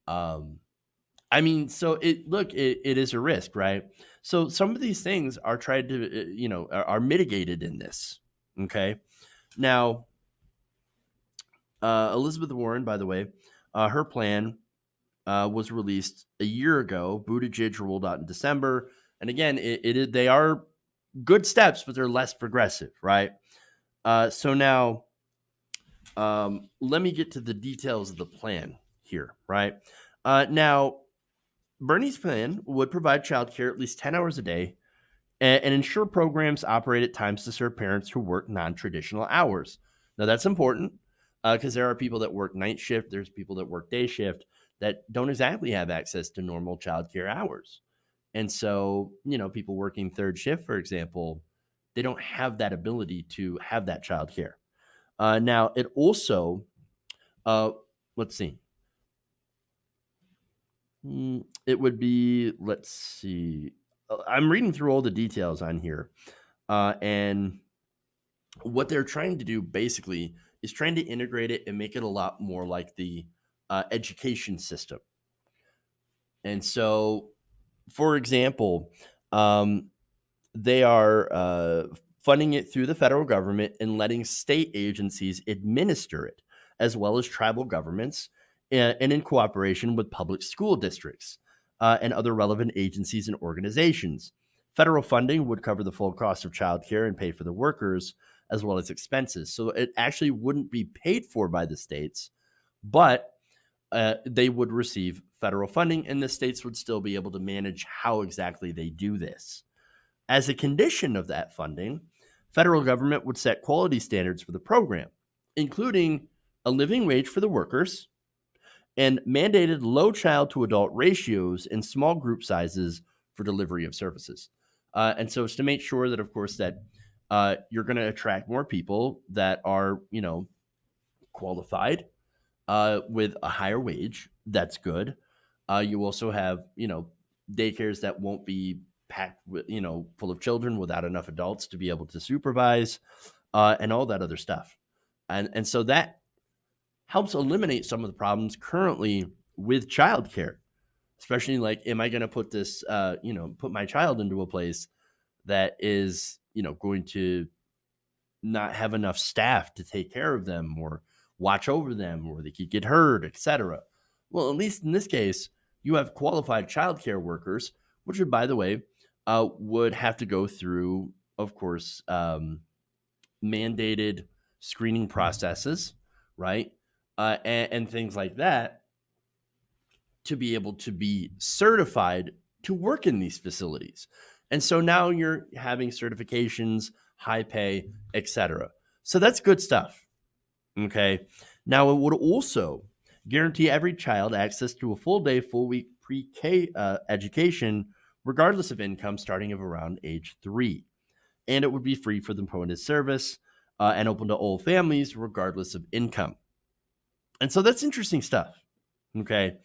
So it is a risk, right? So some of these things are tried to, are mitigated in this. Okay. Now, Elizabeth Warren, by the way, her plan was released a year ago. Buttigieg rolled out in December. And again, they are good steps, but they're less progressive, right? So now, let me get to the details of the plan here, right? Now, Bernie's plan would provide childcare at least 10 hours a day and ensure programs operate at times to serve parents who work non-traditional hours. Now, that's important because there are people that work night shift. There's people that work day shift that don't exactly have access to normal childcare hours. And so, people working third shift, for example, they don't have that ability to have that childcare. Now, it also, let's see. It would be, let's see. I'm reading through all the details on here. And what they're trying to do basically is trying to integrate it and make it a lot more like the education system. And so, for example, they are funding it through the federal government and letting state agencies administer it, as well as tribal governments, and in cooperation with public school districts and other relevant agencies and organizations. Federal funding would cover the full cost of childcare and pay for the workers, as well as expenses. So it actually wouldn't be paid for by the states, but they would receive federal funding, and the states would still be able to manage how exactly they do this. As a condition of that funding, federal government would set quality standards for the program, including a living wage for the workers and mandated low child to adult ratios and small group sizes for delivery of services. And so it's to make sure that, of course, that you're going to attract more people that are, qualified with a higher wage. That's good. You also have, daycares that won't be packed with, full of children without enough adults to be able to supervise and all that other stuff. And so that helps eliminate some of the problems currently with childcare, especially like, am I going to put this, put my child into a place that is, going to not have enough staff to take care of them or watch over them, or they could get hurt, etc. Well, at least in this case, you have qualified childcare workers, which would, by the way, would have to go through, of course, mandated screening processes, right? And things like that to be able to be certified to work in these facilities. And so now you're having certifications, high pay, etc. So that's good stuff. Okay. Now it would also guarantee every child access to a full day, full week pre-K education, regardless of income, starting of around age 3. And it would be free for the appointed service and open to all families, regardless of income. And so that's interesting stuff. Okay.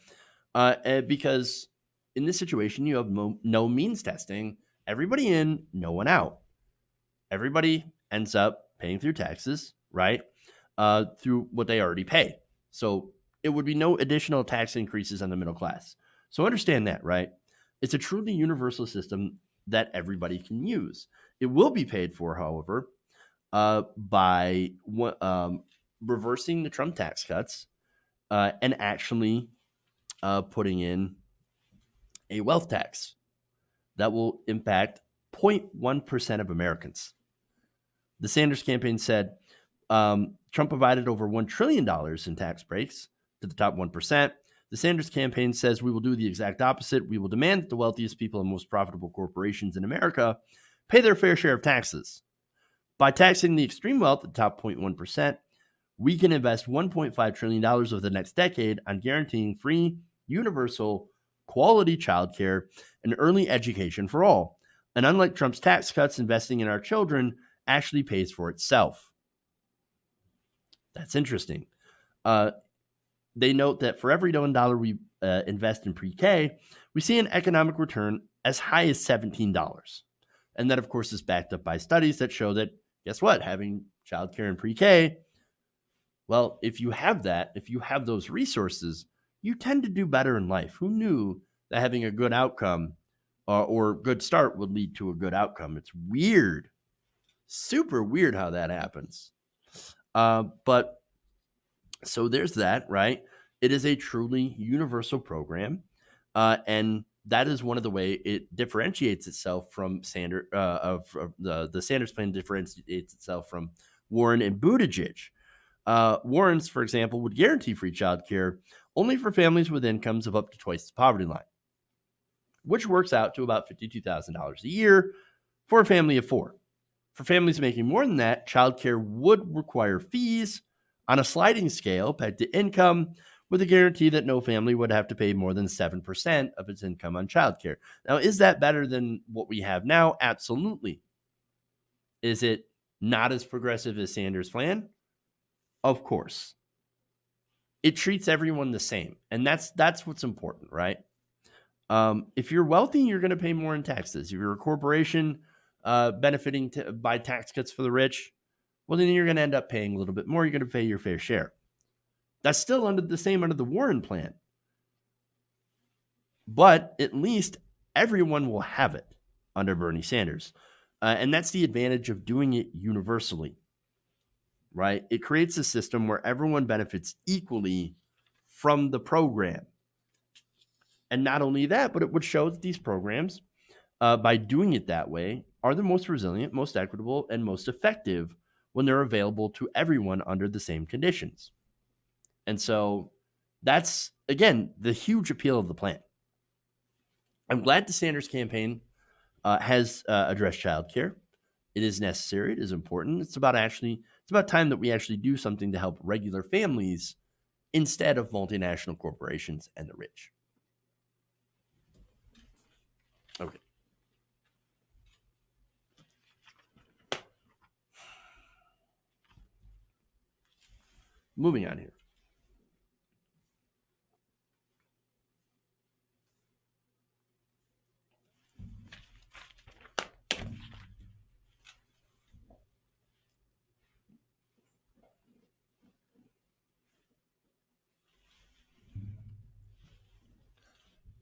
Because in this situation, you have no means testing, everybody in, no one out. Everybody ends up paying through taxes, right? Through what they already pay. So it would be no additional tax increases on the middle class. So understand that, right? It's a truly universal system that everybody can use. It will be paid for, however, by reversing the Trump tax cuts and actually putting in a wealth tax that will impact 0.1% of Americans. The Sanders campaign said Trump provided over $1 trillion in tax breaks to the top 1%. The Sanders campaign says we will do the exact opposite. We will demand that the wealthiest people and most profitable corporations in America pay their fair share of taxes. By taxing the extreme wealth at the top 0.1%, we can invest $1.5 trillion over the next decade on guaranteeing free, universal, quality childcare, and early education for all. And unlike Trump's tax cuts, investing in our children actually pays for itself. That's interesting. They note that for every $1 we invest in pre-K, we see an economic return as high as $17. And that, of course, is backed up by studies that show that, guess what, having childcare in pre-K, well, if you have that, if you have those resources, you tend to do better in life. Who knew that having a good outcome or good start would lead to a good outcome? It's weird. Super weird how that happens. But so there's that, right? It is a truly universal program. And that is one of the way it differentiates itself from the Sanders plan differentiates itself from Warren and Buttigieg. Warren's, for example, would guarantee free childcare only for families with incomes of up to twice the poverty line, which works out to about $52,000 a year for a family of four. For families making more than that, childcare would require fees on a sliding scale pegged to income, with a guarantee that no family would have to pay more than 7% of its income on childcare. Now, is that better than what we have now? Absolutely. Is it not as progressive as Sanders' plan? Of course. It treats everyone the same, and that's what's important, right? If you're wealthy, you're going to pay more in taxes. If you're a corporation benefiting by tax cuts for the rich, well, then you're going to end up paying a little bit more. You're going to pay your fair share. That's still under the Warren plan. But at least everyone will have it under Bernie Sanders. And that's the advantage of doing it universally, right? It creates a system where everyone benefits equally from the program. And not only that, but it would show that these programs, by doing it that way, are the most resilient, most equitable, and most effective when they're available to everyone under the same conditions. And so that's, again, the huge appeal of the plan. I'm glad the Sanders campaign has addressed childcare. It is necessary. It is important. It's about time that we actually do something to help regular families instead of multinational corporations and the rich. Okay. Moving on here.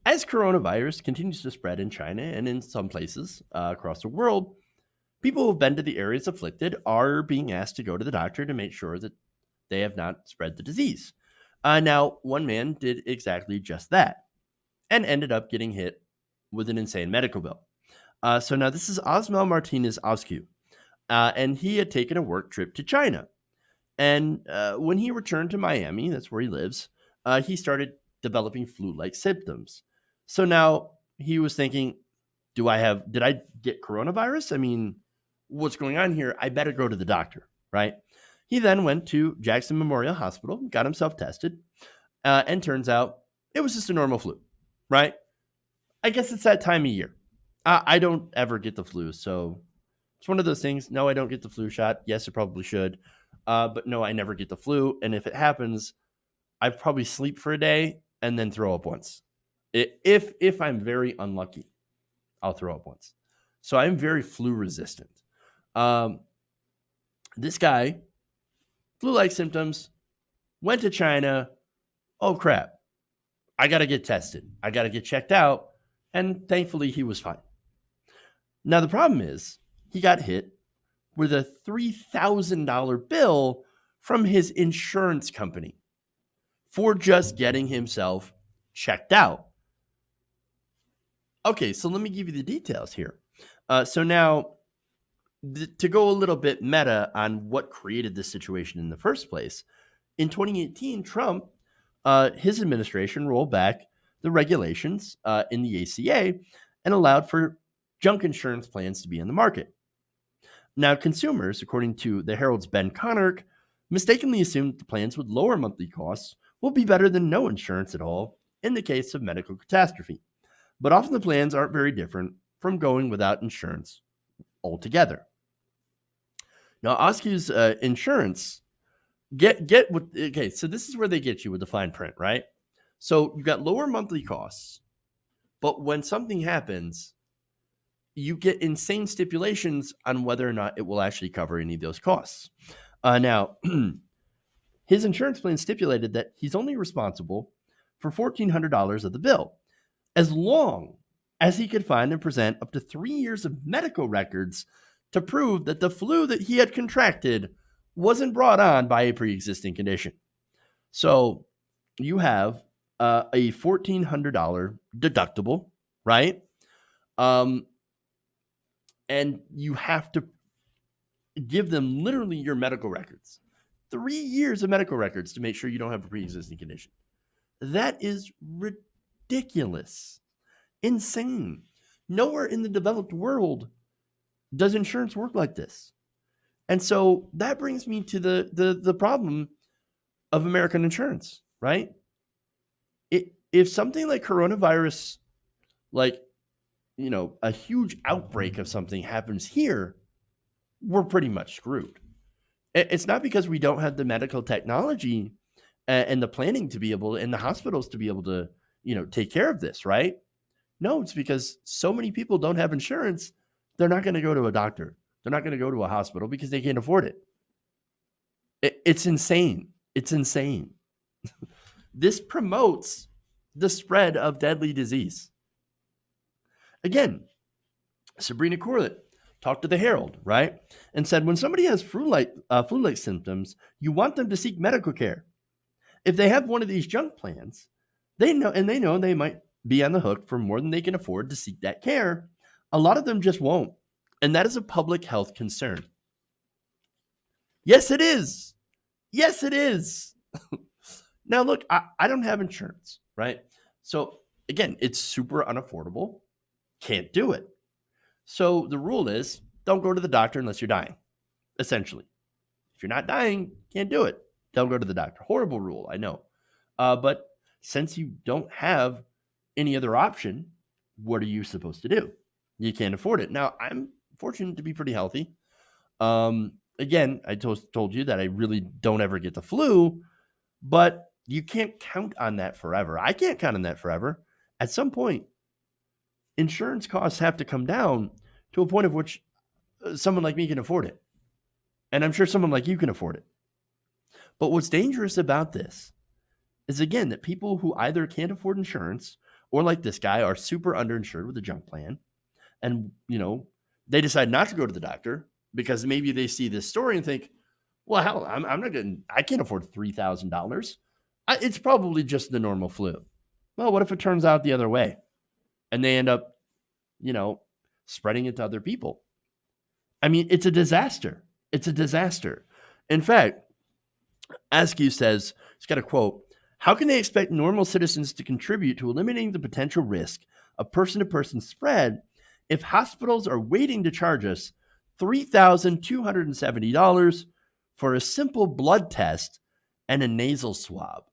As coronavirus continues to spread in China and in some places across the world, people who have been to the areas afflicted are being asked to go to the doctor to make sure that they have not spread the disease. Now, one man did exactly just that and ended up getting hit with an insane medical bill. So now this is Osmel Martinez Oscu, and he had taken a work trip to China. And when he returned to Miami, that's where he lives, he started developing flu-like symptoms. So now he was thinking, did I get coronavirus? I mean, what's going on here? I better go to the doctor, right? He then went to Jackson Memorial Hospital, got himself tested, and turns out it was just a normal flu, right? I guess it's that time of year. I don't ever get the flu, so it's one of those things. No, I don't get the flu shot. Yes, I probably should. But no, I never get the flu. And if it happens, I probably sleep for a day and then throw up once. If I'm very unlucky, I'll throw up once. So I'm very flu resistant. This guy, flu-like symptoms, went to China. Oh, crap. I got to get tested. I got to get checked out. And thankfully, he was fine. Now, the problem is he got hit with a $3,000 bill from his insurance company for just getting himself checked out. Okay, so let me give you the details here. So now, to go a little bit meta on what created this situation in the first place, in 2018, Trump, his administration rolled back the regulations in the ACA and allowed for junk insurance plans to be in the market. Now, consumers, according to the Herald's Ben Connick, mistakenly assumed that the plans with lower monthly costs will be better than no insurance at all in the case of medical catastrophe. But often the plans aren't very different from going without insurance altogether. Now, Oskew's insurance, so this is where they get you with the fine print, right? So you've got lower monthly costs, but when something happens, you get insane stipulations on whether or not it will actually cover any of those costs. Now, his insurance plan stipulated that he's only responsible for $1,400 of the bill, as long as he could find and present up to 3 years of medical records to prove that the flu that he had contracted wasn't brought on by a pre-existing condition. So you have a $1,400 deductible, right? And you have to give them literally your medical records. 3 years of medical records to make sure you don't have a pre-existing condition. That is ridiculous. Insane. Nowhere in the developed world does insurance work like this. And so that brings me to the problem of American insurance, right? If something like coronavirus, like, you know, a huge outbreak of something happens here, we're pretty much screwed. It's not because we don't have the medical technology and the planning to be able, and the hospitals to be able to, you know, take care of this, right? No, it's because so many people don't have insurance, they're not going to go to a doctor. They're not going to go to a hospital because they can't afford it. It's insane. It's insane. This promotes the spread of deadly disease. Again, Sabrina Corlett talked to the Herald, right? And said, when somebody has flu-like symptoms, you want them to seek medical care. If they have one of these junk plans, they know they might be on the hook for more than they can afford to seek that care. A lot of them just won't. And that is a public health concern. Yes, it is. Yes, it is. Now, look, I don't have insurance, right? So, again, it's super unaffordable. Can't do it. So the rule is don't go to the doctor unless you're dying, essentially. If you're not dying, can't do it. Don't go to the doctor. Horrible rule, I know. But since you don't have any other option, what are you supposed to do? You can't afford it. Now, I'm fortunate to be pretty healthy. Again, I told you that I really don't ever get the flu, but you can't count on that forever. I can't count on that forever. At some point, insurance costs have to come down to a point of which someone like me can afford it. And I'm sure someone like you can afford it. But what's dangerous about this is, again, that people who either can't afford insurance or, like this guy, are super underinsured with a junk plan. And, you know, they decide not to go to the doctor because maybe they see this story and think, well, hell, I can't afford $3,000. It's probably just the normal flu. Well, what if it turns out the other way? And they end up, you know, spreading it to other people. I mean, it's a disaster. It's a disaster. In fact, Askew says, he's got a quote, how can they expect normal citizens to contribute to eliminating the potential risk of person-to-person spread if hospitals are waiting to charge us $3,270 for a simple blood test and a nasal swab?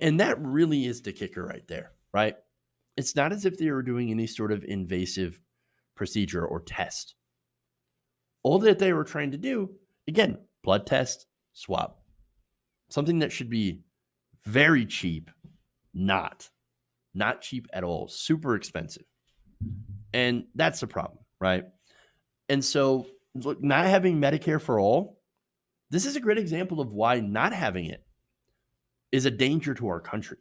And that really is the kicker right there, right? It's not as if they were doing any sort of invasive procedure or test. All that they were trying to do, again, blood test, swab. Something that should be very cheap, not cheap at all, super expensive. And that's the problem, right? And so, look, not having Medicare for all, this is a great example of why not having it is a danger to our country.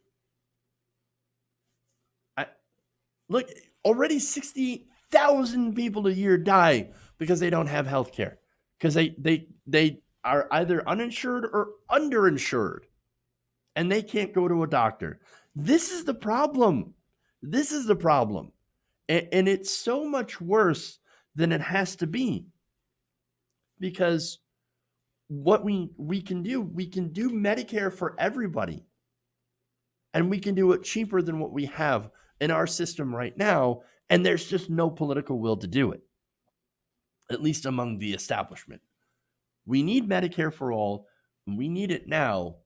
Look, already 60,000 people a year die because they don't have health care, because they are either uninsured or underinsured, and they can't go to a doctor. This is the problem. This is the problem. And it's so much worse than it has to be, because what we can do Medicare for everybody, and we can do it cheaper than what we have in our system right now, and there's just no political will to do it, at least among the establishment. We need Medicare for all, and we need it now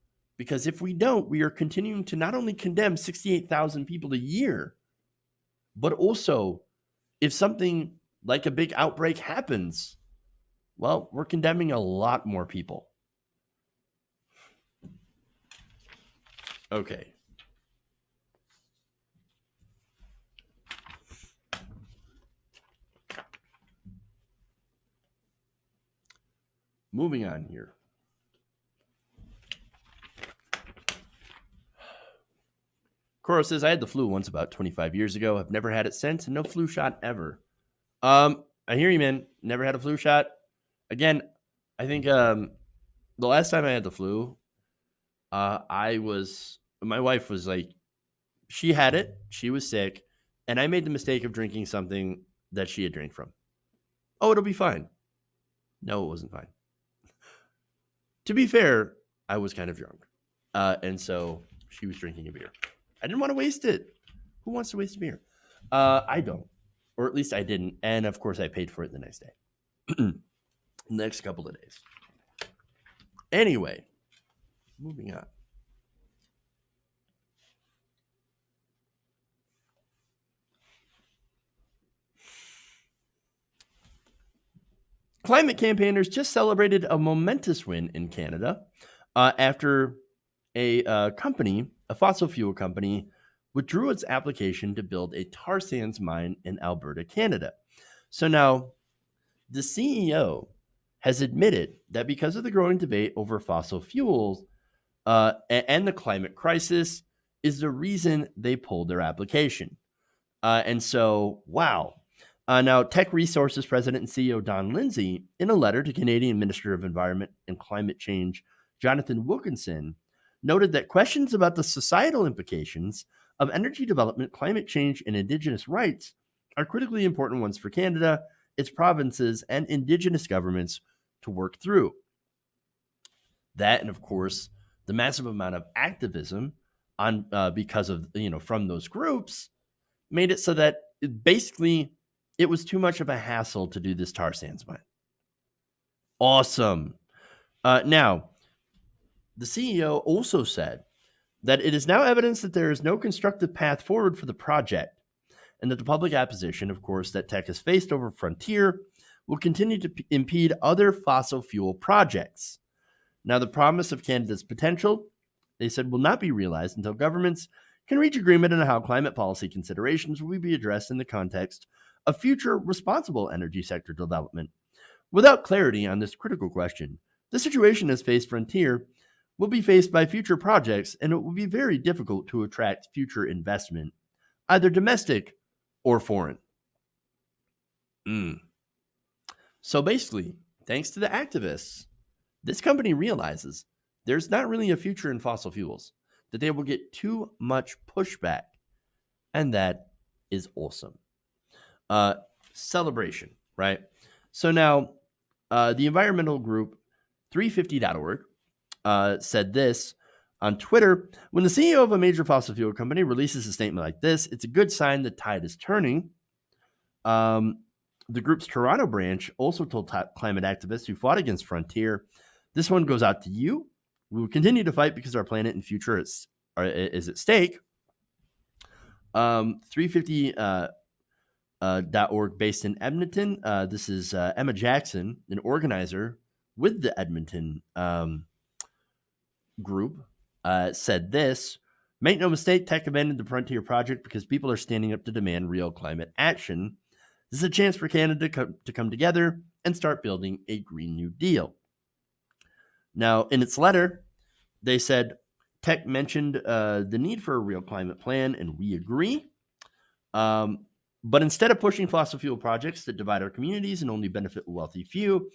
Because if we don't, we are continuing to not only condemn 68,000 people a year, but also if something like a big outbreak happens, well, we're condemning a lot more people. Okay. Moving on here. Cora says, I had the flu once about 25 years ago. I've never had it since, and no flu shot ever. I hear you, man. Never had a flu shot. Again, I think the last time I had the flu, my wife was like, she had it, she was sick, and I made the mistake of drinking something that she had drank from. Oh, it'll be fine. No, it wasn't fine. To be fair, I was kind of drunk. And so she was drinking a beer. I didn't want to waste it. Who wants to waste a beer? I don't. Or at least I didn't. And of course, I paid for it the next day. Next couple of days. Anyway, moving on. Climate campaigners just celebrated a momentous win in Canada after a fossil fuel company, withdrew its application to build a tar sands mine in Alberta, Canada. So now the CEO has admitted that because of the growing debate over fossil fuels and the climate crisis is the reason they pulled their application. And so, wow. Now, Tech Resources President and CEO Don Lindsay, in a letter to Canadian Minister of Environment and Climate Change, Jonathan Wilkinson, noted that questions about the societal implications of energy development, climate change, and Indigenous rights are critically important ones for Canada, its provinces, and Indigenous governments to work through. That, and of course, the massive amount of activism on because of from those groups made it so that it was too much of a hassle to do this tar sands mine. Awesome. Now, the CEO also said that it is now evidence that there is no constructive path forward for the project, and that the public opposition, of course, that Teck has faced over Frontier will continue to impede other fossil fuel projects. Now, the promise of Canada's potential, they said, will not be realized until governments can reach agreement on how climate policy considerations will be addressed in the context of future responsible energy sector development. Without clarity on this critical question, the situation as faced Frontier will be faced by future projects, and it will be very difficult to attract future investment, either domestic or foreign. So basically, thanks to the activists, this company realizes there's not really a future in fossil fuels, that they will get too much pushback, and that is awesome. Celebration, right? So now, the environmental group 350.org said this on Twitter: when the CEO of a major fossil fuel company releases a statement like this, it's a good sign the tide is turning. The group's Toronto branch also told climate activists who fought against Frontier, this one goes out to you. We will continue to fight because our planet and future is at stake. 350.org based in Edmonton. This is Emma Jackson, an organizer with the Edmonton group, said this: make no mistake, Teck abandoned the Frontier project because people are standing up to demand real climate action. This is a chance for Canada to come together and start building a Green New Deal. Now, in its letter, they said Teck mentioned the need for a real climate plan, and we agree. But instead of pushing fossil fuel projects that divide our communities and only benefit a wealthy few,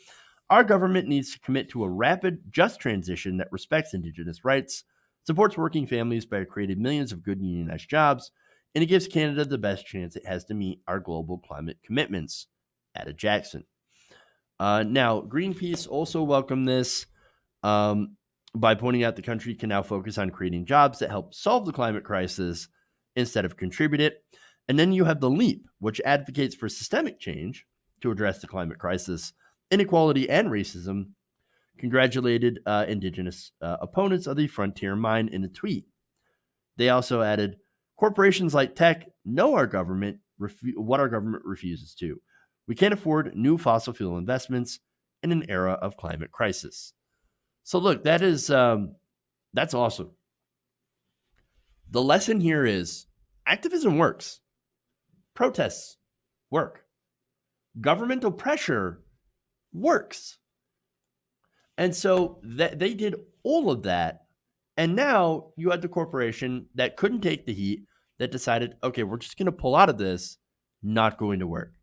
our government needs to commit to a rapid, just transition that respects Indigenous rights, supports working families by creating millions of good unionized jobs, and it gives Canada the best chance it has to meet our global climate commitments, added Jackson. Now, Greenpeace also welcomed this by pointing out the country can now focus on creating jobs that help solve the climate crisis instead of contribute it. And then you have The Leap, which advocates for systemic change to address the climate crisis, inequality, and racism, congratulated Indigenous opponents of the frontier mine in a tweet. They also added, corporations like tech know our government, what our government refuses to. We can't afford new fossil fuel investments in an era of climate crisis. So look, that is that's awesome. The lesson here is activism works. Protests work. Governmental pressure works. And so they did all of that. And now you had the corporation that couldn't take the heat that decided, okay, we're just going to pull out of this, not going to work.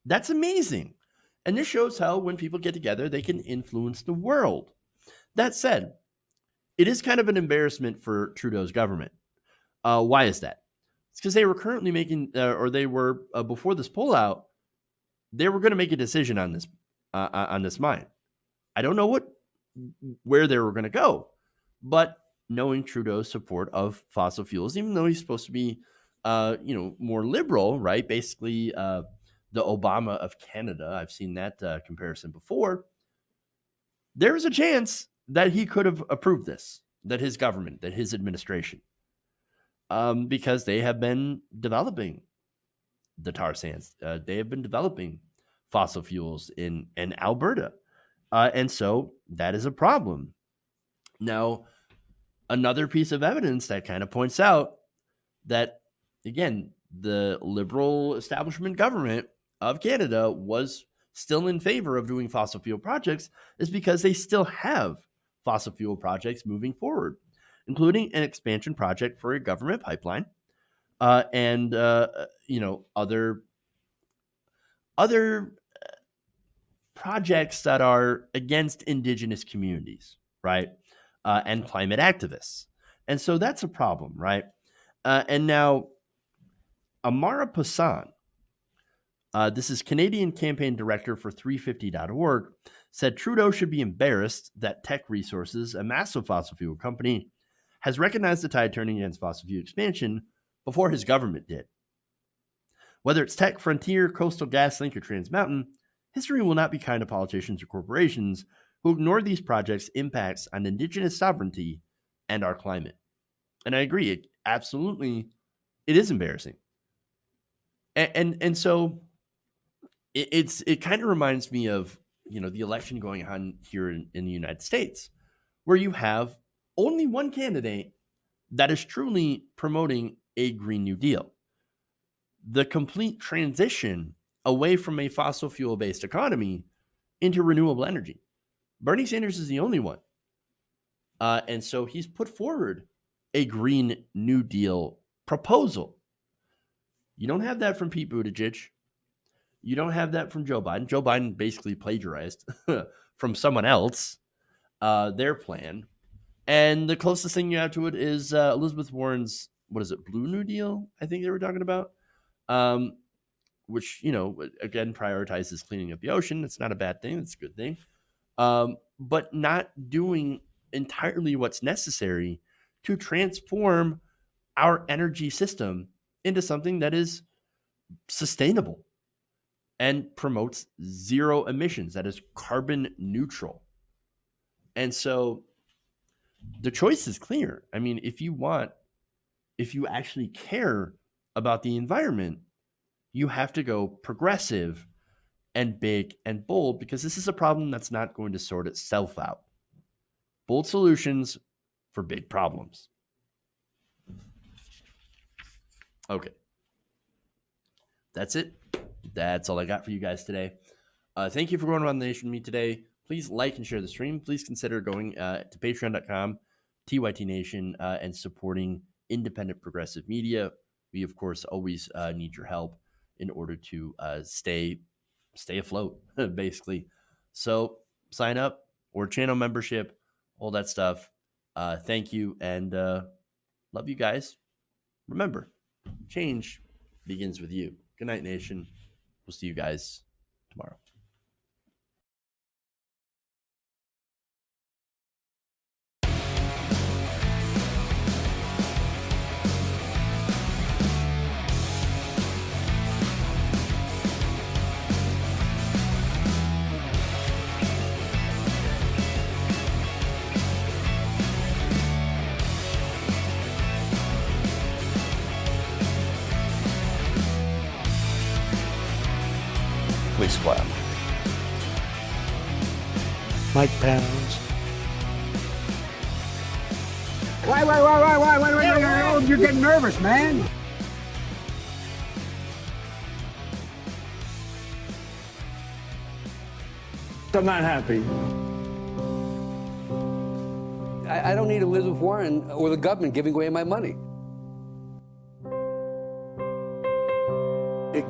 That's amazing. And this shows how when people get together, they can influence the world. That said, it is kind of an embarrassment for Trudeau's government. Why is that? It's because they were currently making, before this pullout, they were going to make a decision on this mine. I don't know where they were going to go, but knowing Trudeau's support of fossil fuels, even though he's supposed to be, more liberal, right? Basically, the Obama of Canada. I've seen that comparison before. There's a chance that he could have approved this, that his government, that his administration, because they have been developing the tar sands. They have been developing fossil fuels in Alberta. And so that is a problem. Now, another piece of evidence that kind of points out that, again, the liberal establishment government of Canada was still in favor of doing fossil fuel projects is because they still have fossil fuel projects moving forward, including an expansion project for a government pipeline and other projects that are against Indigenous communities, right? And climate activists. And so that's a problem, right? And now, Amara Poussin, this is Canadian campaign director for 350.org, said Trudeau should be embarrassed that Teck Resources, a massive fossil fuel company, has recognized the tide turning against fossil fuel expansion before his government did. Whether it's Teck, Frontier, Coastal GasLink, or Trans Mountain, history will not be kind to politicians or corporations who ignore these projects' impacts on Indigenous sovereignty and our climate. And I agree, it is embarrassing. And so it kind of reminds me of, the election going on here in the United States, where you have only one candidate that is truly promoting a Green New Deal. The complete transition away from a fossil fuel-based economy into renewable energy. Bernie Sanders is the only one. And so he's put forward a Green New Deal proposal. You don't have that from Pete Buttigieg. You don't have that from Joe Biden. Joe Biden basically plagiarized from someone else their plan. And the closest thing you have to it is Elizabeth Warren's, Blue New Deal, I think they were talking about, which, again, prioritizes cleaning up the ocean. It's not a bad thing. It's a good thing. But not doing entirely what's necessary to transform our energy system into something that is sustainable and promotes zero emissions, that is carbon neutral. And so the choice is clear. I mean, if you actually care about the environment, you have to go progressive and big and bold, because this is a problem that's not going to sort itself out. Bold solutions for big problems. Okay. That's it. That's all I got for you guys today. Thank you for going around the nation with me today. Please like and share the stream. Please consider going to patreon.com, TYT Nation, and supporting independent progressive media. We, of course, always need your help in order to stay afloat, basically. So sign up or channel membership, all that stuff. Thank you, and love you guys. Remember, change begins with you. Good night, nation. We'll see you guys tomorrow. Please clap. Mike Pence. Why, you're getting nervous, man. I'm not happy. I don't need Elizabeth Warren or the government giving away my money.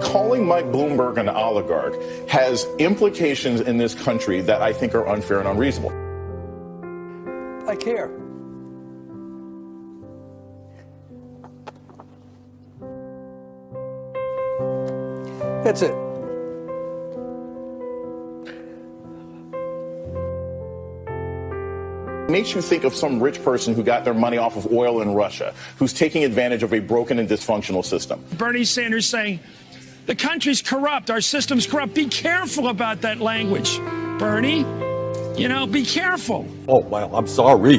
Calling Mike Bloomberg an oligarch has implications in this country that I think are unfair and unreasonable. I care. That's it. Makes you think of some rich person who got their money off of oil in Russia, who's taking advantage of a broken and dysfunctional system. Bernie Sanders saying, the country's corrupt, our system's corrupt. Be careful about that language, Bernie. You know, be careful. Oh, well, I'm sorry.